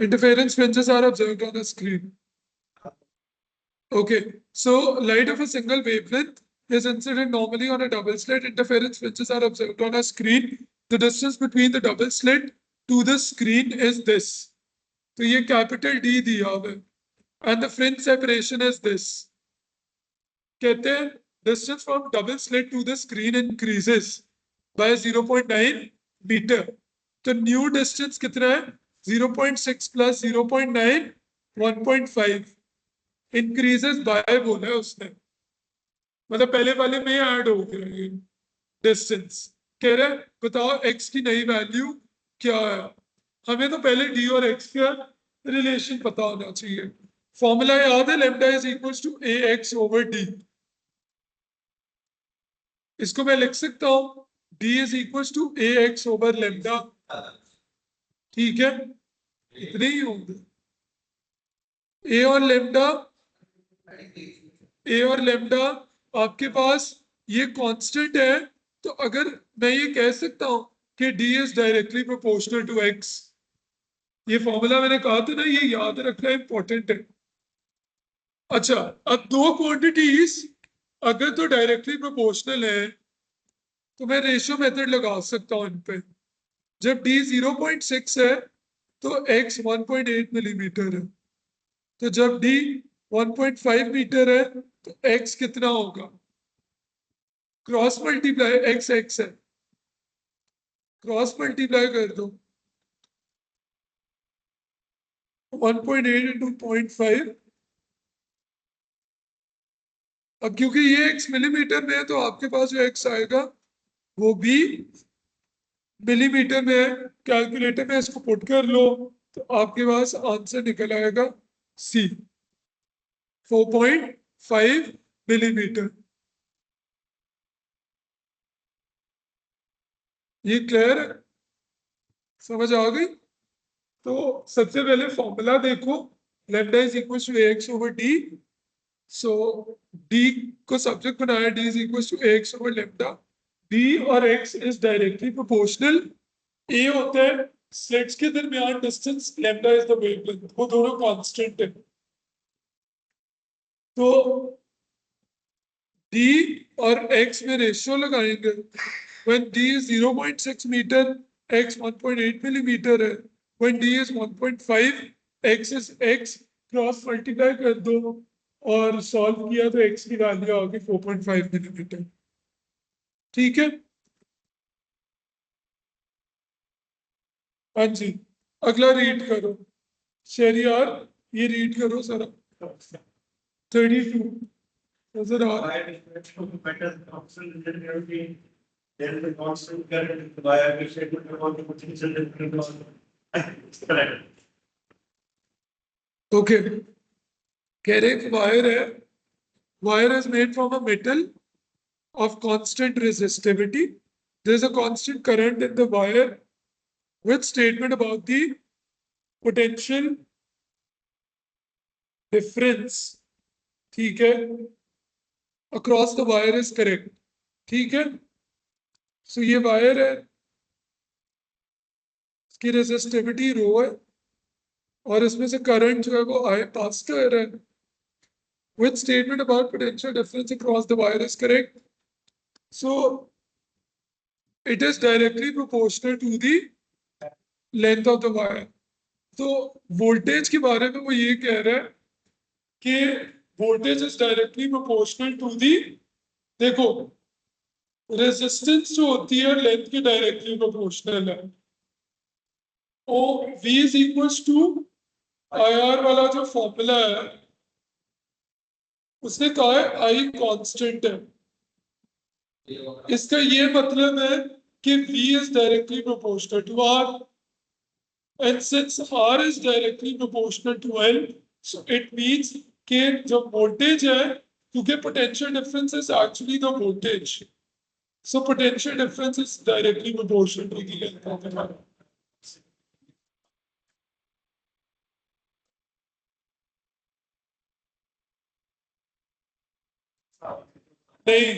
Interference fringes are observed on the screen. Okay, so light of a single wavelength is incident normally on a double slit. Interference fringes are observed on a screen. The distance between the double slit to the screen is this. तो ये capital D दिया हुआ है. And the fringe separation is this. कहते हैं distance from double slit to the screen increases by 0.9 meter. तो new distance कितना है? 0.6 प्लस 0.9 1.5. इंक्रीजेस बाय बोला है उसने, मतलब पहले वाले में ऐड हो गया ये डिस्टेंस. कह रहा है बताओ x की नई वैल्यू क्या है. हमें तो पहले d और x का रिलेशन पता होना चाहिए. फॉर्मूला याद है, lambda is equal to ax over d. इसको मैं लिख सकता हूं d is equal to ax over lambda. ठीक है, इतने ही होंगे. a और लैम्डा आपके पास ये कांस्टेंट है, तो अगर मैं ये कह सकता हूं कि d is directly proportional to x. ये फॉर्मूला मैंने कहा था ना, ये याद रखना इंपॉर्टेंट है. अच्छा, अब दो क्वांटिटीज अगर तो डायरेक्टली प्रोपोर्शनल है तो मैं रेशियो मेथड लगा सकता हूं इन पे. जब d 0.6 है तो x 1.8 मिलीमीटर है. तो जब d 1.5 मीटर है तो x कितना होगा? क्रॉस मल्टीप्लाई, x x है, क्रॉस मल्टीप्लाई कर दो. 1.8 इंटू 0.5. अब क्योंकि ये x मिलीमीटर में है तो आपके पास जो x आएगा वो भी मिलीमीटर में है. कैलकुलेटर में इसको पुट कर लो तो आपके पास आंसर निकल आएगा C 4.5 मिलीमीटर. ये क्लियर है? समझ आ गई? तो सबसे पहले फॉर्मूला देखो, lambda is equal to ax over d. So d को सब्जेक्ट बनाया, d is equal to ax over lambda. d और x is directly proportional. a होता है स्लिट्स के दरमियान distance, lambda is the wavelength. वो दोनों कांस्टेंट है. तो d और x में रेशियो लगाएंगे. when d is 0.6 meter, x 1.8 millimeter है. when d is 1.5, x is x. Cross multiply कर दो और सॉल्व किया तो x की वैल्यू आ गई 4.5 मिलीमीटर. ठीक है, हाँ जी. अगला रीड करो शहरियार, ये रीड करो जरा. 32 नजर आ रहा है? Then the constant current via which statement about the potential difference is correct. Okay, कह रहे एक वायर है. Wire is made from a metal of constant resistivity. There is a constant current in the wire with statement about the potential difference. ठीक है, across the wire is correct. ठीक है, so ये wire है, इसकी resistivity रो है और इसमें से करंट जो है वो आई पास कर रहा है. with statement about potential difference across the wire is correct. So it is directly proportional to the length of the wire. तो वोल्टेज के बारे में वो ये कह रहा है कि voltage is directly proportional to the. देखो रेजिस्टेंस जो होती है लेंथ के डायरेक्टली प्रोपोर्शनल है. Oh V is equal to IR वाला जो फॉर्मूला है उसने कहा है I कांस्टेंट है. इसका ये मतलब है कि V is directly proportional to R, and since R is directly proportional to L, so it means कि जो voltage है, क्योंकि potential difference is actually the voltage, so potential difference is directly proportional to the length of the wire. नहीं,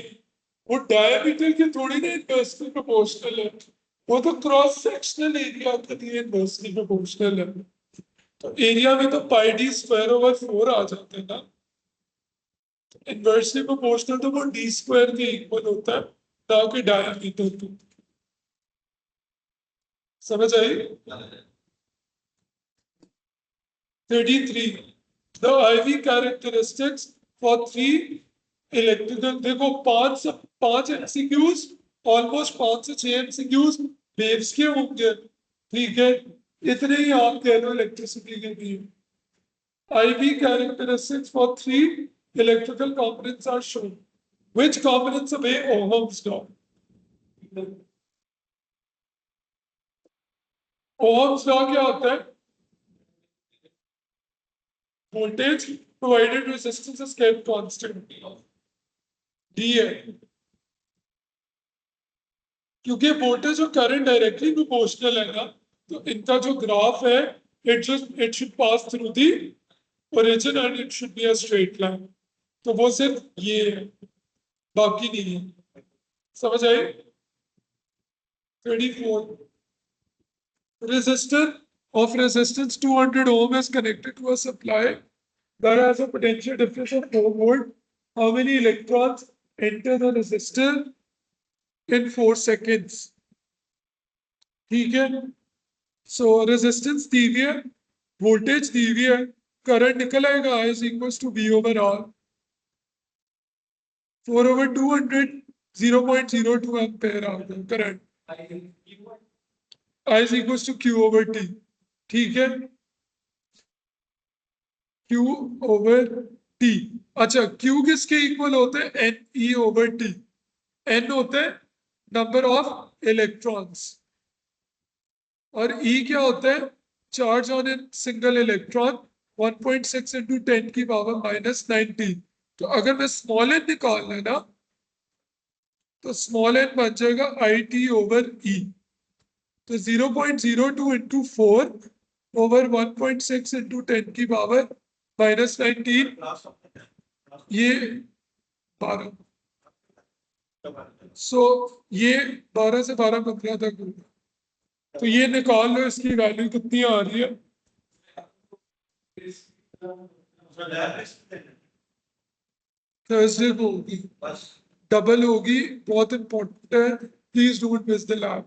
वो diameter के थोड़ी ना inversely proportional है, वो तो क्रॉस सेक्शनल एरिया के लिए इनवर्सली प्रोपोर्शनल है. तो एरिया में तो पाई d स्क्वायर ओवर 4 आ जाते हैं ना. इनवर्सली प्रोपोर्शनल तो वो डी स्क्वायर के इक्वल होता है, ना कि डायमीटर पे। समझ आई? 33 the IV characteristics for 3 electrical, देखो पांच MCQs, ऑलमोस्ट 5 से 6 MCQs वेव्स के होंगे, ठीक है, इतने ही आप कह लो इलेक्ट्रिसिटी के लिए। IV characteristics for 3 electrical components are shown. Which components obey Ohm's law? Ohm's law क्या होता है? Voltage provided resistance is kept constant. D है, क्योंकि वोल्टेज और करंट डायरेक्टली प्रोपोर्शनल है ना, तो इनका जो ग्राफ है it should pass through the origin and it should be a straight line. तो वो सिर्फ ये है, बाकी नहीं है। समझ आए? 34 resistor of resistance 200 ohm is connected to a supply that has a potential difference of 4 volt. How many electrons enter the resistor in 4 seconds? ठीक है, so resistance दी हुई है, voltage दी हुई है, करंट निकल आएगा I is equals to V over R, 4 over 200 0.02 ampere आ गया current, I is equals to Q over T, ठीक है, Q over T। अच्छा, Q किसके इक्वल होते हैं? NE over T। N होते हैं नंबर ऑफ इलेक्ट्रॉन्स और E क्या होता है? Charge on a single electron 1.6 into 10 की पावर -19। तो अगर मैं स्मॉल n निकालना है ना, तो स्मॉल n बन जाएगा IT over E। तो 0.02 into 4 over 1.6 into 10 की पावर -19, ये 12। सो ये 12 से 12 15 तक होगा, तो ये निकाल लो इसकी वैल्यू कितनी आ रही है। थर्सडे को होगी, डबल होगी, बहुत इंपॉर्टेंट है, please don't miss the lab.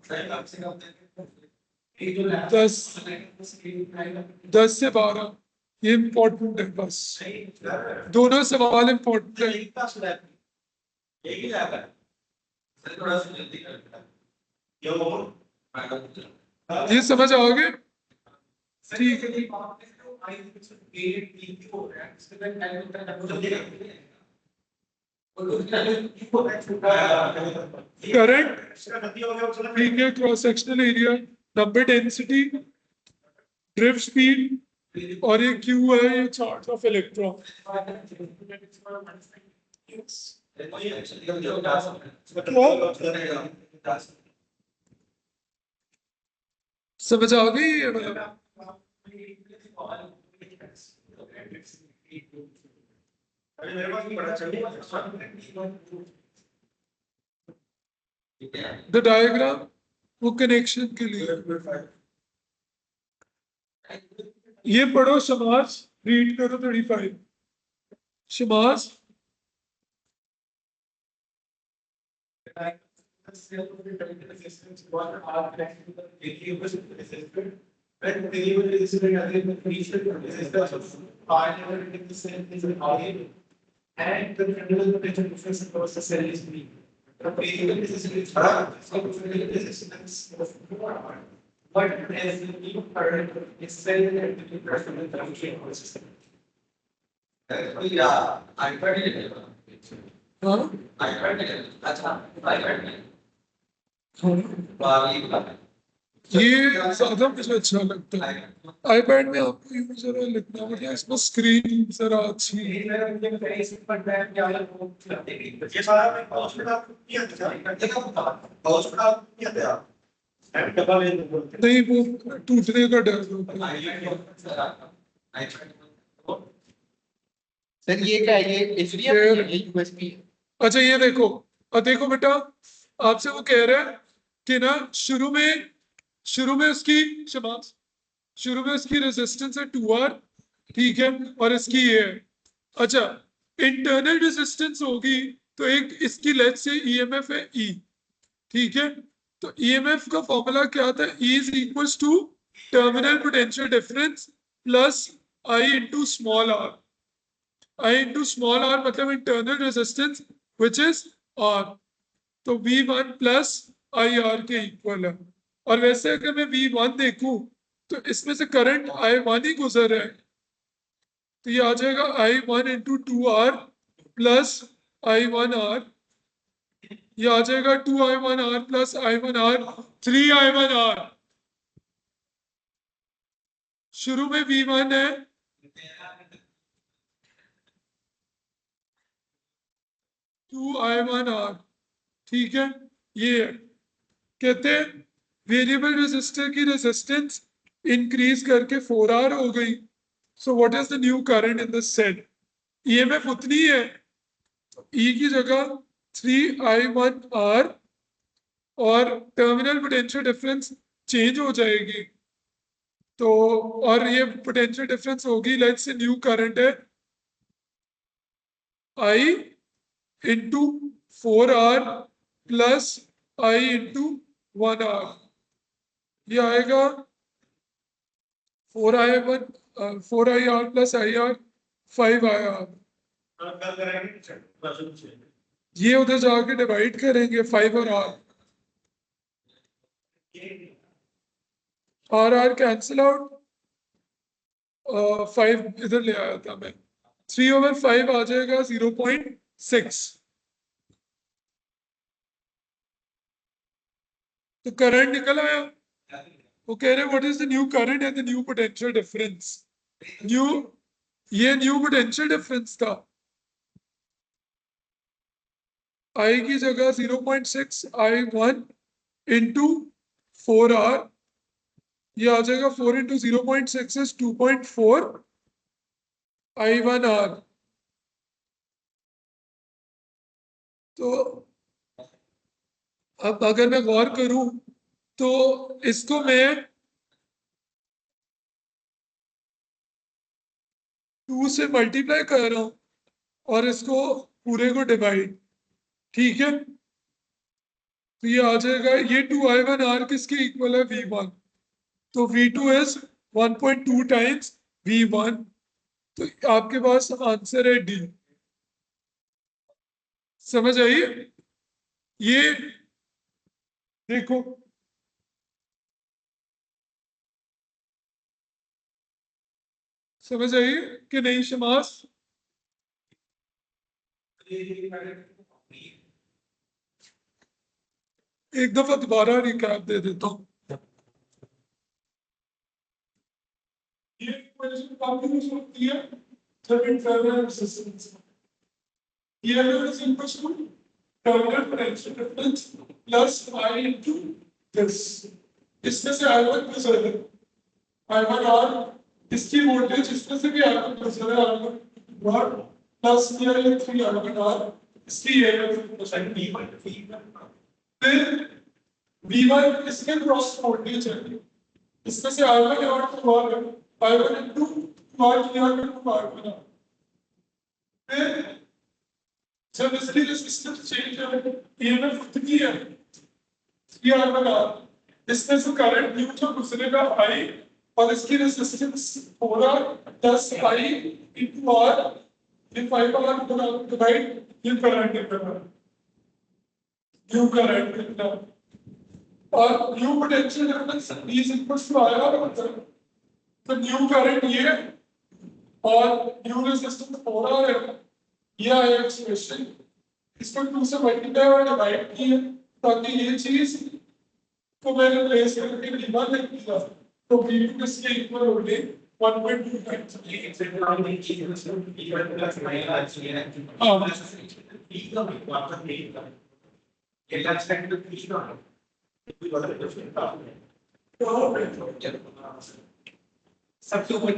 10 से 12 ये इंपॉर्टेंट है, बस दोनों सवाल इंपॉर्टेंट है। ये समझ आओगे? ठीक है, करंट, ठीक है, cross sectional area, number density, drift speed, और ये क्यू है, ये चार्ज ऑफ इलेक्ट्रॉन। समझ आ गई ये मतलब? द डायग्राम वो कनेक्शन के लिए ये पढ़ो, समास रीड करो 35 समास। And the fundamental potential difference across the cell is B. The critical resistance but as the new current is cell and the personal function of the system. I heard it. हाँ, I heard it. I heard it. ये ज्यादा मुझे अच्छा लगता है। IPad में आपको ये जरा लिखना पड़ेगा, इसमें स्क्रीन जरा अच्छी है। ये सारा मैं पाउच में किया था। नहीं, वो टूटने का डर होता है। सर ये क्या है? ये HDMI है, ये USB है। अच्छा ये देखो, और देखो बेटा, आपसे वो कह रहा है कि ना शुरू में उसकी रेजिस्टेंस है 2R, ठीक है, और इसकी ये है। अच्छा, इंटरनल रेजिस्टेंस होगी तो एक इसकी लेट्स से ईएमएफ है ई, ठीक है। तो ईएमएफ का फॉर्मूला क्या था, E is equals to terminal potential difference plus I into small R. I into small R मतलब internal resistance which is R. तो V1 प्लस आई आर के इक्वल है। और वैसे अगर मैं V1 देखूं तो इसमें से करंट I1 ही गुजर रहा है, तो ये आ जाएगा I1 into 2R plus I1R। ये आ जाएगा 2I1R प्लस I1R 3I1R। शुरू में V1 है, टू I1R, ठीक है। ये है, कहते हैं वेरिएबल रेजिस्टर की रेजिस्टेंस इंक्रीज करके 4R हो गई। सो what is the new current in the set, EMF उतनी है, ई की जगह 3I1R और टर्मिनल पोटेंशियल डिफरेंस चेंज हो जाएगी। तो और ये पोटेंशियल डिफरेंस होगी, लेट्स से न्यू करंट है I into 4R plus I into 1R। ये आएगा 4I1 प्लस IR 5IR। कल करेंगे परसों से। ये उधर जाके डिवाइड करेंगे 5 और R कैंसिल आउट। 5 इधर ले आया था मैं, 3/5 आ जाएगा 0.6। तो करंट निकल आया। वो कह रहे what is the new current and the new potential difference. ये न्यू पोटेंशियल डिफरेंस था, I की जगह 0.6 I1 इंटू 4R। ये आ जाएगा 4 इंटू 0.6 इज 2.4 I1R। तो अब अगर मैं गौर करूं तो इसको मैं 2 से मल्टीप्लाई कर रहा हूं और इसको पूरे को डिवाइड, ठीक है। तो ये आ जाएगा, ये 2I1R किसके इक्वल है, V1। तो V2 इज 1.2 टाइम्स V1। तो आपके पास आंसर है डी। समझ आइए, ये देखो समझ आइए कि नहीं शमास। एक दफा दोबारा रिकैप दे देता हूं। ये इक्वेशन काफी यूज होती है थेवेनिन रेजिस्टेंस। ये is equal to terminal potential difference plus I into this. इसमें से I1 गुजर है, I1R इसकी वोल्टेज, इसमें से भी I1 गुजर है, I1 प्लस ये 3I1R इसकी फिर V1 इसके क्रॉस वोल्टेज है, इसमें से I1 और 2R है, I1 into 2R into I1R। फिर जब इसकी रेजिस्टेंस चेंज है, ईएमएफ कितनी है, 3R। इसमें से करंट न्यू जो गुजरेगा I और इसकी resistance 4R plus I into R, ये 5R डिवाइड, ये करंट निकलना, न्यू करंट निकलना। और new potential difference is equal to IR होता है। तो न्यू करंट ये और न्यू रेजिस्टेंस 4R है, ये आया एक्सप्रेशन। इसको 2 से मल्टीप्लाई और डिवाइड किया ताकि ये चीज को मैंने प्लेस करके V1 लिख दिया। तो V2 किसके इक्वल हो गए, 1.2 टाइम्स। सबसे ऊपर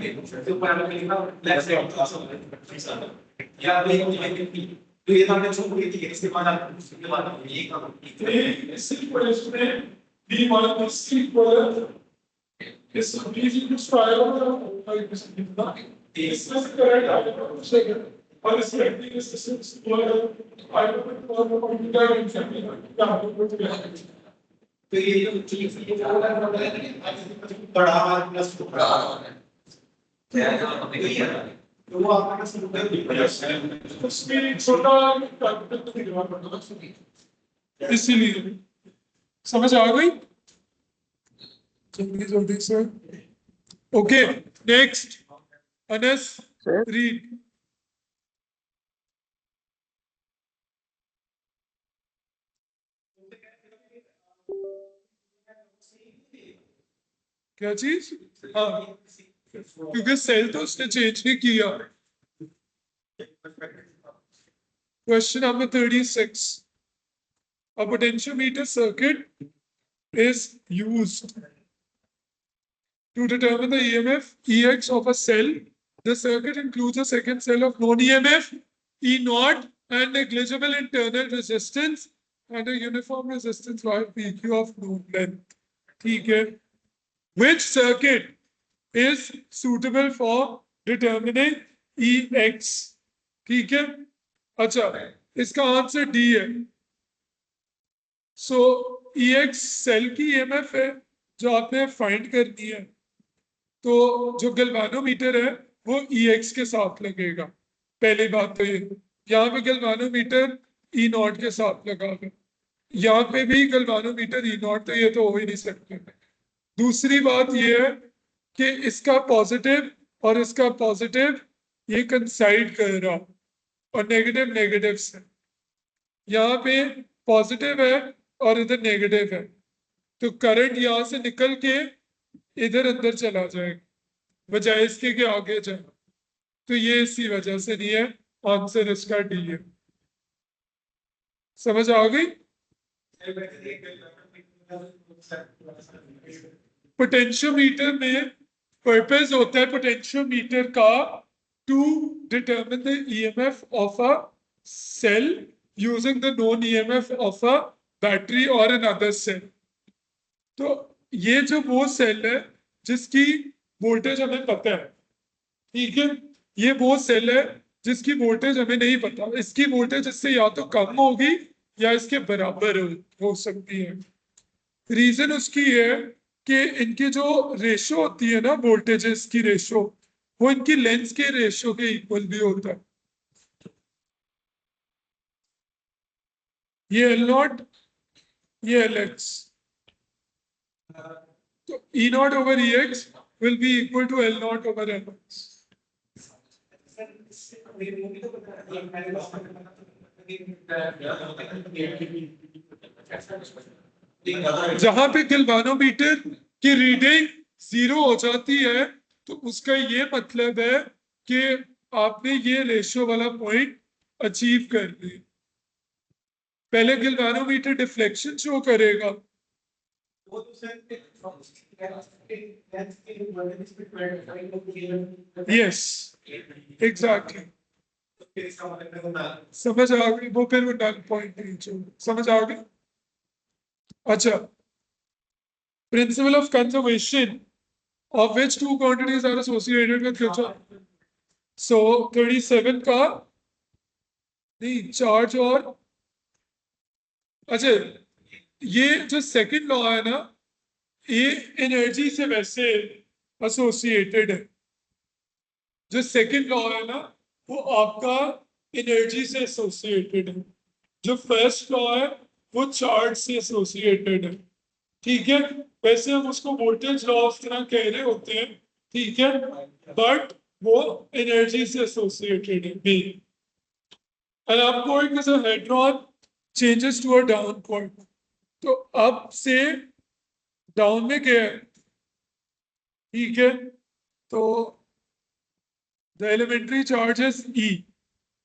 तो ये हमने छोड़ दी थी, इसके बाद उसके बाद ये काम इसी इक्वेशन में V1 is equal is V equals to I1 इसमें से करंट आएगा, और इस रेसिस्टेंस तो ये जो चीज ये ज्यादा बड़ा प्लस बड़ा तो वो आपका उसमें छोटा इसीलिए समझ आ गई जल्दी जल्दी से okay next Anas Sir? Read क्या चीज हाँ क्योंकि सेल तो उसने चेंज नहीं किया question number 36 a potentiometer circuit is used to determine the EMF EX of a cell. The circuit includes a second cell of known EMF E naught and negligible internal resistance and a uniform resistance Y PQ of known length. ठीक है Which circuit is suitable for determining EX? ठीक है अच्छा इसका answer D है सो EX cell की EMF है जो आपने फाइंड करनी है तो जो गैल्वानोमीटर है वो EX के साथ लगेगा पहली बात तो ये यहाँ पे गैल्वानोमीटर E नॉट के साथ लगा हुआ यहाँ पे भी गैल्वानोमीटर E नॉट तो ये तो हो ही नहीं सकते दूसरी बात ये है कि इसका पॉजिटिव और इसका पॉजिटिव ये कंसाइड कर रहा और नेगेटिव नेगेटिव से यहाँ पे पॉजिटिव है और इधर नेगेटिव है तो करंट यहाँ से निकल के इधर अंदर चला जाएगा बजाय इसके के आगे जाए तो ये इसी वजह से नहीं है आंसर इसका डी है समझ आ गई पोटेंशियोमीटर में पर्पस होता है पोटेंशियोमीटर का to determine the EMF of a cell using the known EMF of a battery और अनदर सेल तो ये जो वो सेल है जिसकी वोल्टेज हमें पता है ठीक है ये वो सेल है जिसकी वोल्टेज हमें नहीं पता इसकी वोल्टेज इससे या तो कम होगी या इसके बराबर हो सकती है रीजन उसकी है कि इनकी जो रेशो होती है ना वोल्टेजेस की रेशो वो इनकी लेंस के रेशो के इक्वल भी होता है ये एल नॉट ये एल एक्स तो E naught over E X will be equal to L naught over L X जहां पे गैल्वानोमीटर की रीडिंग 0 हो जाती है तो उसका ये मतलब है कि आपने ये रेशियो वाला पॉइंट अचीव कर लिया पहले गैल्वानोमीटर डिफ्लेक्शन शो करेगा यस एग्जैक्टली समझ आ गई वो फिर वो नल पॉइंट समझ आ गई अच्छा principle of conservation of which two quantities are associated with Kirchhoff so 37 का नहीं चार्ज और अच्छा ये जो सेकंड लॉ है ना ये एनर्जी से वैसे एसोसिएटेड है जो सेकंड लॉ है ना वो आपका एनर्जी से एसोसिएटेड है जो फर्स्ट लॉ है वो चार्ज से एसोसिएटेड है ठीक है वैसे हम उसको वोल्टेज लॉ ऑफ तरह कह रहे होते हैं ठीक है बट वो एनर्जी से एसोसिएटेड है b and up point is a hadron changes to a down point तो अप से डाउन में क्या है ठीक है तो the elementary charge is e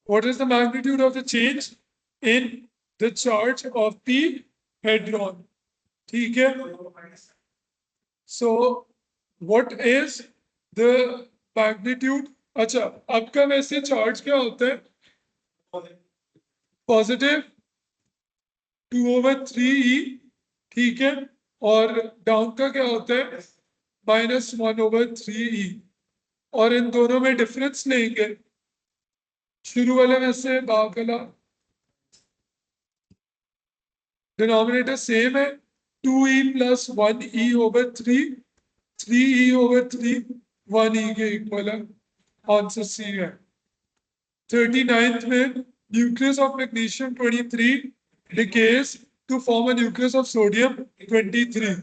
what is the magnitude of the change in the charge of the hadron ठीक है so what is the magnitude अच्छा आपका वैसे चार्ज क्या होता है पॉजिटिव 2/3e ठीक है और डाउन का क्या होता है -1/3e और इन दोनों में डिफरेंस लेंगे शुरू वाले में से भाग वाला डिनोमिनेटर सेम है 2e plus 1e over 3e over 3 1e के इक्वल है आंसर सी है 39th में nucleus of magnesium 23 decays to form a nucleus of sodium 23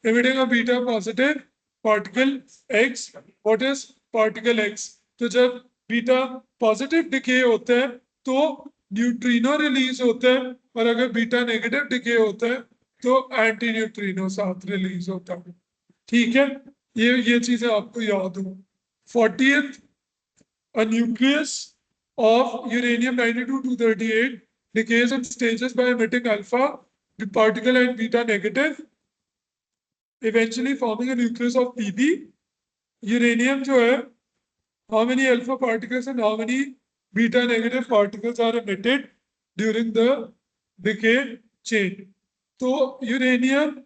emitting a beta positive particle X. What is particle X? तो जब beta positive decay होता है तो neutrino release होता है और अगर बीटा नेगेटिव डिके होता है तो एंटी न्यूट्रिनो साथ रिलीज होता है ठीक है ये चीजें आपको याद हो 40th a nucleus of uranium-92-238 decays in stages by emitting alpha particle and beta negative, eventually forming a nucleus of Pb. Uranium जो है, how many alpha particles and how many beta negative particles are emitted during the decay chain? तो uranium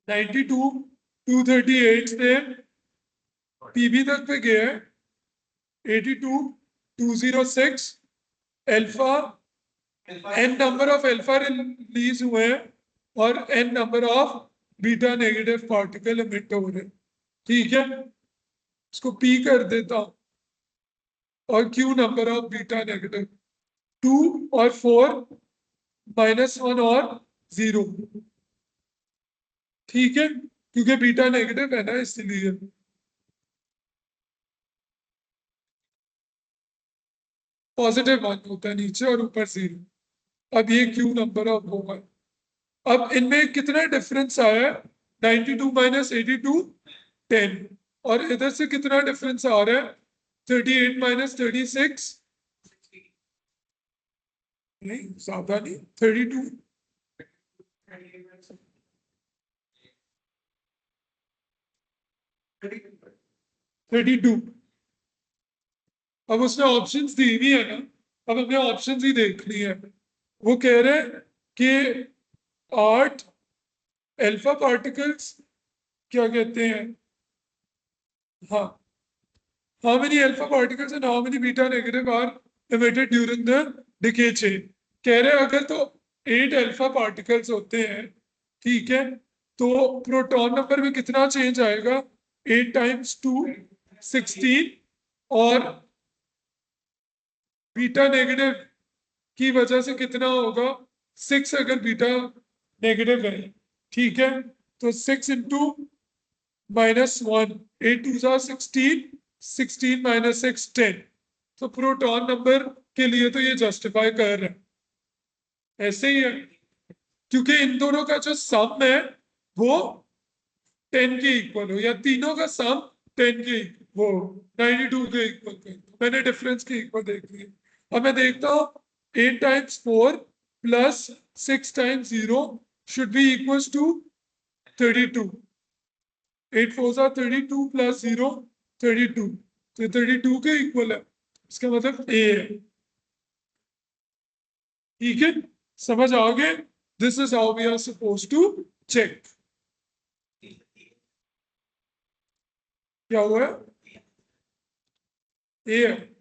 92-238 से Pb तक पे गया है 82-206 alpha n number of alpha release हुए हैं और n number of beta negative particle emit हो रहे हैं ठीक है इसको p कर देता हूं और q number of beta negative 2 और 4 -1 और 0 ठीक है क्योंकि बीटा नेगेटिव है ना इसलिए पॉजिटिव 1 होता है नीचे और ऊपर 0 अब ये क्यू नंबर ऑफ वो है अब इनमें कितना डिफरेंस आया 92 माइनस 82 10 और इधर से कितना डिफरेंस आ रहा है 38 माइनस 36 नहीं ज्यादा नहीं 32 32 अब उसने ऑप्शंस दी हुई है ना अब हमें ऑप्शंस ही देखनी है वो कह रहे हैं कि 8 अल्फा पार्टिकल्स क्या कहते हैं हाँ how many alpha particles and how many beta negative are emitted during the decay chain कह रहे हैं अगर तो 8 अल्फा पार्टिकल्स होते हैं ठीक है तो प्रोटॉन नंबर में कितना चेंज आएगा 8 टाइम्स 2 16 और बीटा नेगेटिव की वजह से कितना होगा 6 अगर बीटा नेगेटिव है ठीक है तो 6 इंटू -1 8 2 16 16 माइनस 6 10 तो प्रोटॉन नंबर के लिए तो ये जस्टिफाई कर रहा है ऐसे ही है क्योंकि इन दोनों का जो सम है वो 10 के इक्वल हो या तीनों का सम 10 के वो 92 के इक्वल मैंने डिफरेंस के इक्वल देख लिया अब मैं देखता हूँ 8 times 4 plus 6 times 0 should be equals to 32 8 4 are 32 plus 0 32 तो 32 के इक्वल है इसका मतलब ए है ठीक है समझ आ गए this is how we are suppose to check क्या हुआ है ए है